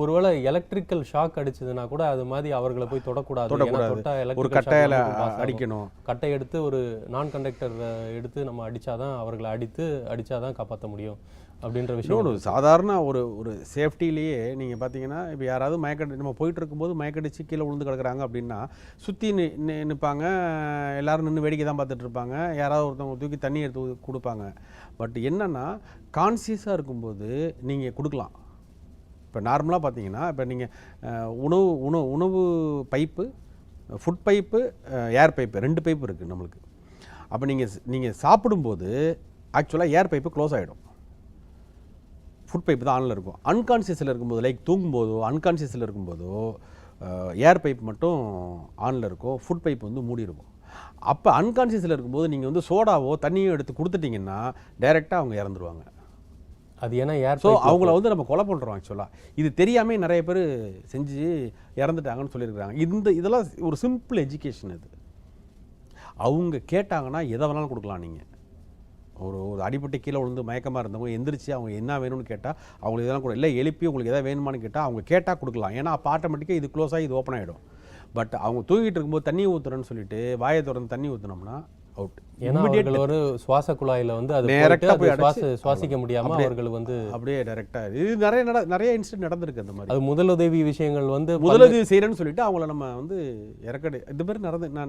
ஒருவேளை எலக்ட்ரிக்கல் ஷாக் அடிச்சதுன்னா கூட அது மாதிரி அவர்களை போய் தொடக்கூடாது. ஒரு கட்டையில் அடிக்கணும். கட்டை எடுத்து ஒரு நான் கண்டக்டர் எடுத்து நம்ம அவர்களை அடித்தாதான் காப்பாற்ற முடியும் அப்படின்ற விஷயம். சாதாரண ஒரு சேஃப்டிலேயே நீங்கள் பார்த்தீங்கன்னா, இப்போ யாராவது நம்ம போயிட்டு இருக்கும்போது மயக்கடிச்சு கீழே விழுந்து கிடக்குறாங்க அப்படின்னா சுற்றி நிற்பாங்க. எல்லோரும் நின்று வேடிக்கை தான் பார்த்துட்டு இருப்பாங்க. யாராவது ஒருத்தவங்க தூக்கி தண்ணி எடுத்து கொடுப்பாங்க. பட் என்னென்னா, கான்சியஸாக இருக்கும்போது நீங்கள் கொடுக்கலாம். இப்போ நார்மலாக பார்த்தீங்கன்னா, இப்போ நீங்கள் உணவு பைப்பு, ஃபுட் பைப்பு, ஏர் பைப்பு 2 பைப்பு இருக்குது நம்மளுக்கு. அப்போ நீங்கள் சாப்பிடும்போது ஆக்சுவலாக ஏர் பைப்பு க்ளோஸ் ஆகிடும். ஃபுட் பைப்பு தான் ஆனில் இருக்கும். அன்கான்சியஸில் இருக்கும்போது, லைக் தூங்கும்போதோ அன்கான்சியஸில் இருக்கும்போதோ ஏர் பைப் மட்டும் ஆனில் இருக்கும், ஃபுட் பைப் வந்து மூடி இருக்கும். அப்போ அன்கான்சியஸில் இருக்கும்போது நீங்கள் வந்து சோடாவோ தண்ணியோ எடுத்து கொடுத்துட்டிங்கன்னா டைரெக்டாக அவங்க இறந்துருவாங்க. அது ஏன்னா ஏர் ஸோ அவங்கள வந்து நம்ம கொலை பண்ணுறோம் ஆக்சுவலாக. இது தெரியாமல் நிறைய பேர் செஞ்சு இறந்துட்டாங்கன்னு சொல்லியிருக்கிறாங்க. இதெல்லாம் ஒரு சிம்பிள் எஜுகேஷன். இது அவங்க கேட்டாங்கன்னா எதை வேணாலும் கொடுக்கலாம். நீங்கள் ஒரு அடிப்பட்டு கீழே விழுந்து மயக்கமாக இருந்தவங்க எந்திரிச்சு அவங்க என்ன வேணும்னு கேட்டால் அவங்களுக்கு இதெல்லாம் கூட இல்லை, எழுப்பி உங்களுக்கு எதாவது வேணுமான்னு கேட்டால் அவங்க கேட்டால் கொடுக்கலாம். ஏன்னா அப்போ ஆட்டோமேட்டிக்காக இது க்ளோஸ் ஆகி இது ஓப்பன் ஆகிடும். பட் அவங்க தூங்கிட்டு இருக்கும்போது தண்ணி ஊற்றுறேன்னு சொல்லிட்டு வாயை திறந்து தண்ணி ஊற்றினோம்னா அவுட். ஏன்னா ஒரு சுவாச குழாயில் வந்து அது நேரக்டாக போய் சுவாசிக்க முடியாமல் அவர்கள் வந்து அப்படியே டைரெக்டாக இது நிறைய இன்சிடென்ட் நடந்திருக்கு. அந்த மாதிரி அது முதலுதவி விஷயங்கள் வந்து முதலுதவி செய்கிறேன்னு சொல்லிட்டு அவங்கள நம்ம வந்து இது மாதிரி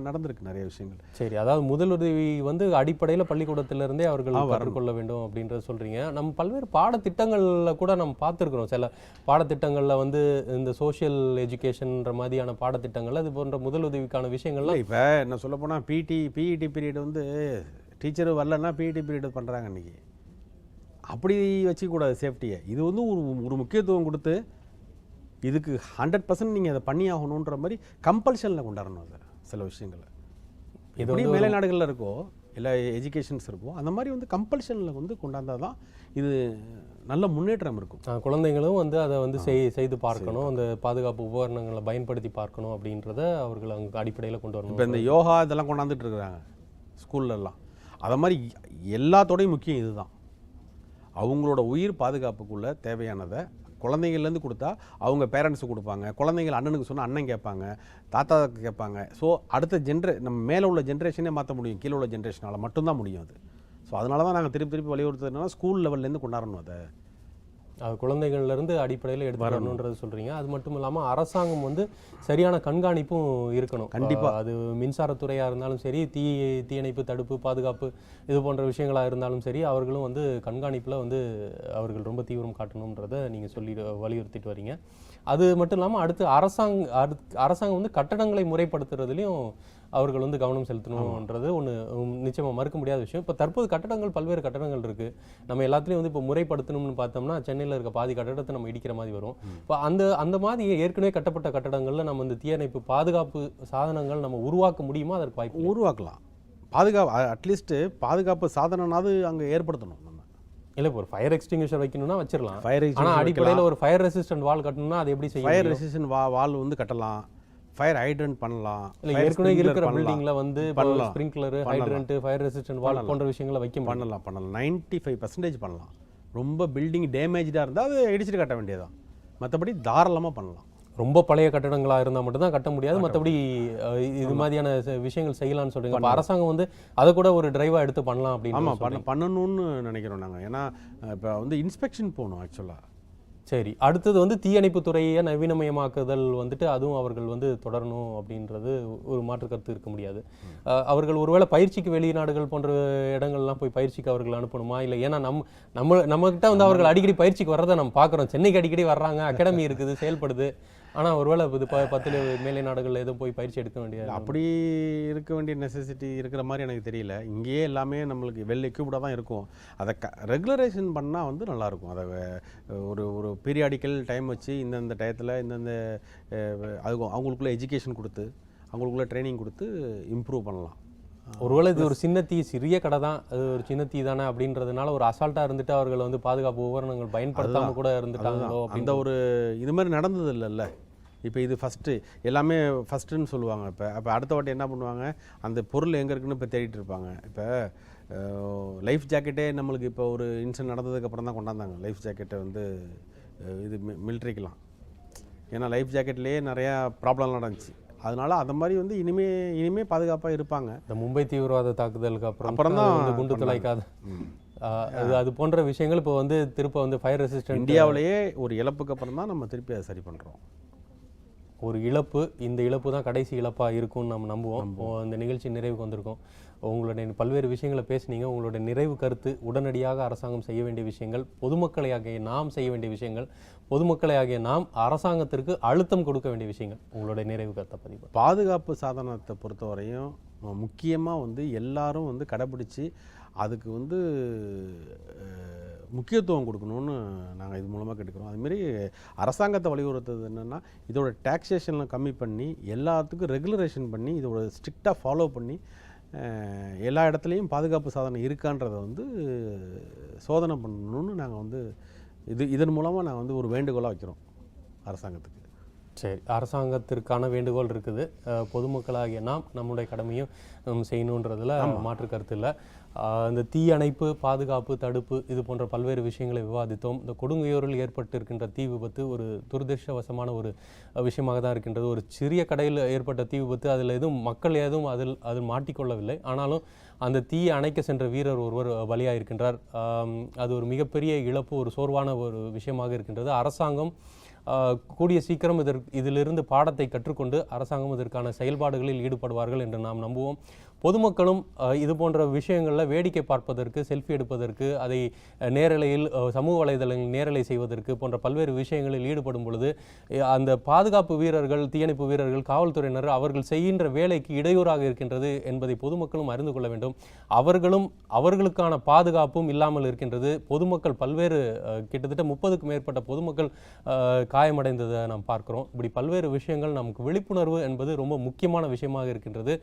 நடந்திருக்கு நிறைய விஷயங்கள். சரி, அதாவது முதலுதவி வந்து அடிப்படையில் பள்ளிக்கூடத்திலிருந்தே அவர்கள் கற்றுக்கொள்ள வேண்டும் அப்படின்றத சொல்கிறீங்க. நம்ம பல்வேறு பாடத்திட்டங்களில் கூட நம்ம பார்த்துருக்குறோம். சில பாடத்திட்டங்களில் வந்து இந்த சோஷியல் எஜுகேஷன்ற மாதிரியான பாடத்திட்டங்கள் அது போன்ற முதலுதவிக்கான விஷயங்கள்லாம் இப்போ என்ன சொல்ல போனால் பிஇடி பீரியட் வந்து டீச்சர் வரலன்னா பிஇடி பீரியட் பண்ணுறாங்க இன்றைக்கி. அப்படி வச்சுக்கூடாது சேஃப்டியை. இது வந்து ஒரு முக்கியத்துவம் கொடுத்து இதுக்கு 100% நீங்கள் அதை பண்ணி ஆகணுன்ற மாதிரி கம்பல்ஷனில் கொண்டாடணும். அது சில விஷயங்களை எப்படி மேலை நாடுகளில் இருக்கோ எல்லா எஜுகேஷன்ஸ் இருக்கோ அந்த மாதிரி வந்து கம்பல்ஷனில் வந்து கொண்டாந்தால் தான் இது நல்ல முன்னேற்றம் இருக்கும். குழந்தைங்களும் வந்து அதை வந்து செய்து பார்க்கணும், அந்த பாதுகாப்பு உபகரணங்களை பயன்படுத்தி பார்க்கணும் அப்படின்றத அவர்கள் அங்கே அடிப்படையில் கொண்டு வரணும். இப்போ இந்த யோகா இதெல்லாம் கொண்டாந்துட்டு இருக்கிறாங்க ஸ்கூல்லலாம். அதை மாதிரி எல்லாத்தோடையும் முக்கியம் இதுதான். அவங்களோட உயிர் பாதுகாப்புக்குள்ளே தேவையானதை குழந்தைங்கள்லேருந்து கொடுத்தா அவங்க பேரண்ட்ஸு கொடுப்பாங்க, குழந்தைங்கள் அண்ணனுக்கு சொன்னால் அண்ணன் கேட்பாங்க, தாத்தா கேட்பாங்க. ஸோ அடுத்த நம்ம மேலே உள்ள ஜென்ரேஷனே மாற்ற முடியும், கீழே உள்ள ஜென்ரேஷனால் மட்டும்தான் முடியும் அது. ஸோ அதனால தான் நாங்கள் திருப்பி வலியுறுத்துறதுனா ஸ்கூல் லெவல்லேருந்து கொண்டாடணும் அதை. அது குழந்தைகள்லேருந்து அடிப்படையில் எடுத்து வரணுன்றது சொல்கிறீங்க. அது மட்டும் இல்லாமல் அரசாங்கம் வந்து சரியான கண்காணிப்பும் இருக்கணும். கண்டிப்பாக. அது மின்சாரத்துறையாக இருந்தாலும் சரி, தீயணைப்பு தடுப்பு பாதுகாப்பு இது போன்ற விஷயங்களாக இருந்தாலும் சரி, அவர்களும் வந்து கண்காணிப்பில் வந்து அவர்கள் ரொம்ப தீவிரம் காட்டணுன்றதை நீங்கள் வலியுறுத்திட்டு வரீங்க. அது மட்டும் இல்லாமல் அடுத்து அரசாங்கம் வந்து கட்டடங்களை முறைப்படுத்துறதுலையும் அவர்கள் வந்து கவனம் செலுத்தணுன்றது ஒன்று நிச்சயமாக மறுக்க முடியாத விஷயம். இப்போ தற்போது பல்வேறு கட்டடங்கள் இருக்குது. நம்ம எல்லாத்துலேயும் வந்து இப்போ முறைப்படுத்தணும்னு பார்த்தோம்னா சென்னையில் இருக்க பாதி கட்டடத்தை நம்ம இடிக்கிற மாதிரி வரும். இப்போ அந்த மாதிரி ஏற்கனவே கட்டப்பட்ட கட்டடங்களில் நம்ம இந்த தீயணைப்பு பாதுகாப்பு சாதனங்கள் நம்ம உருவாக்க முடியுமா? அதற்கு வாய்ப்பு உருவாக்கலாம். அட்லீஸ்ட்டு பாதுகாப்பு சாதனனாவது அங்கே ஏற்படுத்தணும். நம்ம இல்லை, இப்போ ஒரு ஃபயர் எக்ஸ்டிங்விஷர் வைக்கணும்னா வச்சிடலாம். ஃபயர் ஆனால் அடிப்படையில் ஒரு ஃபயர் ரெசிஸ்டன்ட் வால் கட்டணும்னா அது எப்படி செய்யும்? ஃபயர் ரெசிஸ்டன்ட் வால் வந்து கட்டலாம், ஃபயர் ஹைட்ரண்ட் பண்ணலாம். இல்லை, ஏற்கனவே இருக்கிற பில்டிங்கில் வந்து ஸ்ப்ரிங்க்லர், ஹைட்ரண்ட், ஃபயர் ரெசிஸ்டன்ட் வால் போன்ற விஷயங்களை வைக்க பண்ணலாம். 95% பண்ணலாம். ரொம்ப பில்டிங் டேமேஜாக இருந்தால் அது இடிச்சிட்டு கட்ட வேண்டியதான். மற்றபடி தாராளமாக பண்ணலாம். ரொம்ப பழைய கட்டடங்களாக இருந்தால் மட்டும்தான் கட்ட முடியாது. மற்றபடி இது மாதிரியான விஷயங்கள் செய்யலாம்னு சொல்கிறீங்க. இப்போ அரசாங்கம் வந்து அதை கூட ஒரு டிரைவாக எடுத்து பண்ணலாம் அப்படின்னு. ஆமாம், பண்ணணும்னு நினைக்கிறோம் நாங்கள். ஏன்னா இப்போ வந்து இன்ஸ்பெக்ஷன் போகணும் ஆக்சுவலாக. சரி, அடுத்தது வந்து தீயணைப்பு துறையை நவீனமயமாக்குதல் வந்துட்டு அதுவும் அவர்கள் வந்து தொடரணும் அப்படின்றது ஒரு மாற்று கருத்து இருக்க முடியாது. அவர்கள் ஒருவேளை பயிற்சிக்கு வெளிநாடுகள் போன்ற இடங்கள்லாம் போய் பயிற்சிக்கு அவர்கள் அனுப்பணுமா? இல்லை, ஏன்னா நம்மகிட்ட வந்து அவர்கள் அடிக்கடி பயிற்சிக்கு வர்றதை நம்ம பார்க்குறோம். சென்னைக்கு அடிக்கடி வர்றாங்க, அகாடமி இருக்குது, செயல்படுது. ஆனால் ஒருவேளை இது 10 மேலை நாடுகளில் எதுவும் போய் பயிற்சி எடுக்க வேண்டிய அப்படி இருக்க வேண்டிய நெசசிட்டி இருக்கிற மாதிரி எனக்கு தெரியல. இங்கேயே எல்லாமே நம்மளுக்கு வெல் எக்யூப்டாக தான் இருக்கும். அதை ரெகுலரேஷன் பண்ணால் வந்து நல்லாயிருக்கும். அதை ஒரு பீரியாடிக்கல் டைம் வச்சு இந்தந்த டயத்தில் இந்தந்த அவங்களுக்குள்ள எஜுகேஷன் கொடுத்து அவங்களுக்குள்ள ட்ரைனிங் கொடுத்து இம்ப்ரூவ் பண்ணலாம். ஒருவேளை இது ஒரு சிறிய கடை தான், அது ஒரு சின்ன தீ தானே அப்படின்றதுனால ஒரு அசால்ட்டாக இருந்துட்டு அவர்கள் வந்து பாதுகாப்பு உபகரணங்கள் பயன்படுத்தாமல் கூட இருந்துட்டாங்களோ அந்த ஒரு இது மாதிரி நடந்தது இல்லைல்ல. இப்போ இது ஃபஸ்ட்டு எல்லாமே ஃபஸ்ட்டுன்னு சொல்லுவாங்க. அப்போ அடுத்த வாட்டி என்ன பண்ணுவாங்க, அந்த பொருள் எங்கே இருக்குன்னு இப்போ தேடிட்டு இருப்பாங்க. இப்போ லைஃப் ஜாக்கெட்டே நம்மளுக்கு இப்போ ஒரு இன்சிடென்ட் நடந்ததுக்கப்புறம் தான் கொண்டாந்தாங்க லைஃப் ஜாக்கெட்டை வந்து இது மிலிட்ரிக்கெலாம். ஏன்னா லைஃப் ஜாக்கெட்லேயே நிறையா ப்ராப்ளம் நடந்துச்சு. அதனால அந்த மாதிரி வந்து இனிமே பாதுகாப்பாக இருப்பாங்க. இந்த மும்பை தீவிரவாத தாக்குதலுக்கு அப்புறம் தான் குண்டு துளைக்காத அது போன்ற விஷயங்கள் இப்போ வந்து திருப்ப வந்து ஃபயர் ரெசிஸ்டன்ட் இந்தியாவிலேயே ஒரு இழப்புக்கு அப்புறம் தான் நம்ம திருப்பி அதை சரி பண்ணுறோம். ஒரு இழப்பு, இந்த இழப்பு தான் கடைசி இழப்பாக இருக்கும்னு நம்ம நம்புவோம். இந்த நிகழ்ச்சி நிறைவுக்கு வந்திருக்கோம். உங்களுடைய பல்வேறு விஷயங்களை பேசுனீங்க. உங்களுடைய நிறைவு கருத்து, உடனடியாக அரசாங்கம் செய்ய வேண்டிய விஷயங்கள், பொதுமக்களையாகிய நாம் செய்ய வேண்டிய விஷயங்கள், பொதுமக்களையாகிய நாம் அரசாங்கத்திற்கு அழுத்தம் கொடுக்க வேண்டிய விஷயங்கள், உங்களுடைய நிறைவு கருத்தை பதிவு. பாதுகாப்பு சாதனத்தை பொறுத்தவரையும் முக்கியமாக வந்து எல்லாரும் வந்து கடைப்பிடிச்சி அதுக்கு வந்து முக்கியத்துவம் கொடுக்கணும்னு நாங்கள் இது மூலமாக கேட்டுக்கிறோம். அதுமாரி அரசாங்கத்தை வலியுறுத்துறது என்னென்னா, இதோட டேக்ஸேஷன்லாம் கம்மி பண்ணி எல்லாத்துக்கும் ரெகுலரேஷன் பண்ணி இதோட ஸ்ட்ரிக்டாக ஃபாலோ பண்ணி எல்லா இடத்துலையும் பாதுகாப்பு சாதனம் இருக்கான்றதை வந்து சோதனை பண்ணணும்னு நாங்கள் வந்து இதன் மூலமாக நான் வந்து ஒரு வேண்டுகோளாக வைக்கிறோம் அரசாங்கத்துக்கு. சரி, அரசாங்கத்திற்கான வேண்டுகோள் இருக்குது. பொதுமக்களாகிய நாம் நம்முடைய கடமையும் செய்யணுன்றதில் மாற்று கருத்து இல்லை. இந்த தீ அணைப்பு, பாதுகாப்பு, தடுப்பு இது போன்ற பல்வேறு விஷயங்களை விவாதித்தோம். இந்த கொடுங்கையூரில் ஏற்பட்டிருக்கின்ற தீ விபத்து ஒரு துரதிர்ஷ்டவசமான ஒரு விஷயமாக தான் இருக்கின்றது. ஒரு சிறிய கடையில் ஏற்பட்ட தீ விபத்து, அதில் மக்கள் அதில் மாட்டிக்கொள்ளவில்லை. ஆனாலும் அந்த தீயை அணைக்க சென்ற வீரர் ஒருவர் பலியாக இருக்கின்றார். அது ஒரு மிகப்பெரிய இழப்பு, ஒரு சோர்வான ஒரு விஷயமாக இருக்கின்றது. அரசாங்கம் கூடிய சீக்கிரம் இதிலிருந்து பாடத்தை கற்றுக்கொண்டு அரசாங்கம் இதற்கான செயல்பாடுகளில் ஈடுபடுவார்கள் என்று நாம் நம்புவோம். பொதுமக்களும் இது போன்ற விஷயங்களில் வேடிக்கை பார்ப்பதற்கு, செல்ஃபி எடுப்பதற்கு, அதை நேரலையில் சமூக வலைதளங்கள் நேரலை செய்வதற்கு போன்ற பல்வேறு விஷயங்களில் ஈடுபடும் பொழுது அந்த பாதுகாப்பு வீரர்கள், தீயணைப்பு வீரர்கள், காவல்துறையினர் அவர்கள் செய்கின்ற வேலைக்கு இடையூறாக இருக்கின்றது என்பதை பொதுமக்களும் அறிந்து கொள்ள வேண்டும். அவர்களுக்கான பாதுகாப்பும் இல்லாமல் இருக்கின்றது. பொதுமக்கள் பல்வேறு கிட்டத்தட்ட 30க்கும் மேற்பட்ட பொதுமக்கள் காயமடைந்ததை நாம் பார்க்கிறோம். இப்படி பல்வேறு விஷயங்கள் நமக்கு விழிப்புணர்வு என்பது ரொம்ப முக்கியமான விஷயமாக இருக்கின்றது.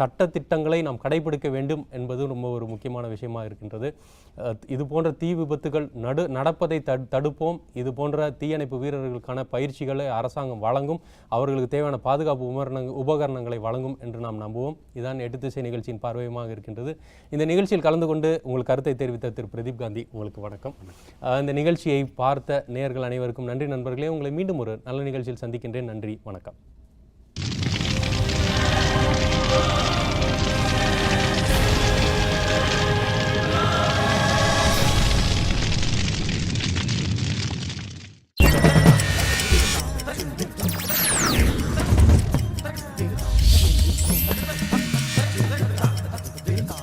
சட்டத்திட்ட சட்டதிட்டங்களை நாம் கடைபிடிக்க வேண்டும் என்பது ரொம்ப ஒரு முக்கியமான விஷயமாக இருக்கின்றது. இது போன்ற தீ விபத்துகள் நடப்பதை தடுப்போம். இது போன்ற தீயணைப்பு வீரர்களுக்கான பயிற்சிகளை அரசாங்கம் வழங்கும், அவர்களுக்கு தேவையான பாதுகாப்பு உபகரணங்களை வழங்கும் என்று நாம் நம்புவோம். இதுதான் 8 திசை நிகழ்ச்சியின் பார்வையமாக இருக்கின்றது. இந்த நிகழ்ச்சியில் கலந்து கொண்டு உங்கள் கருத்தை தெரிவித்த திரு பிரதீப் காந்தி, உங்களுக்கு வணக்கம். இந்த நிகழ்ச்சியை பார்த்த நேயர்கள் அனைவருக்கும் நன்றி நண்பர்களே. உங்களை மீண்டும் ஒரு நல்ல நிகழ்ச்சியில் சந்திக்கின்றேன். நன்றி, வணக்கம்.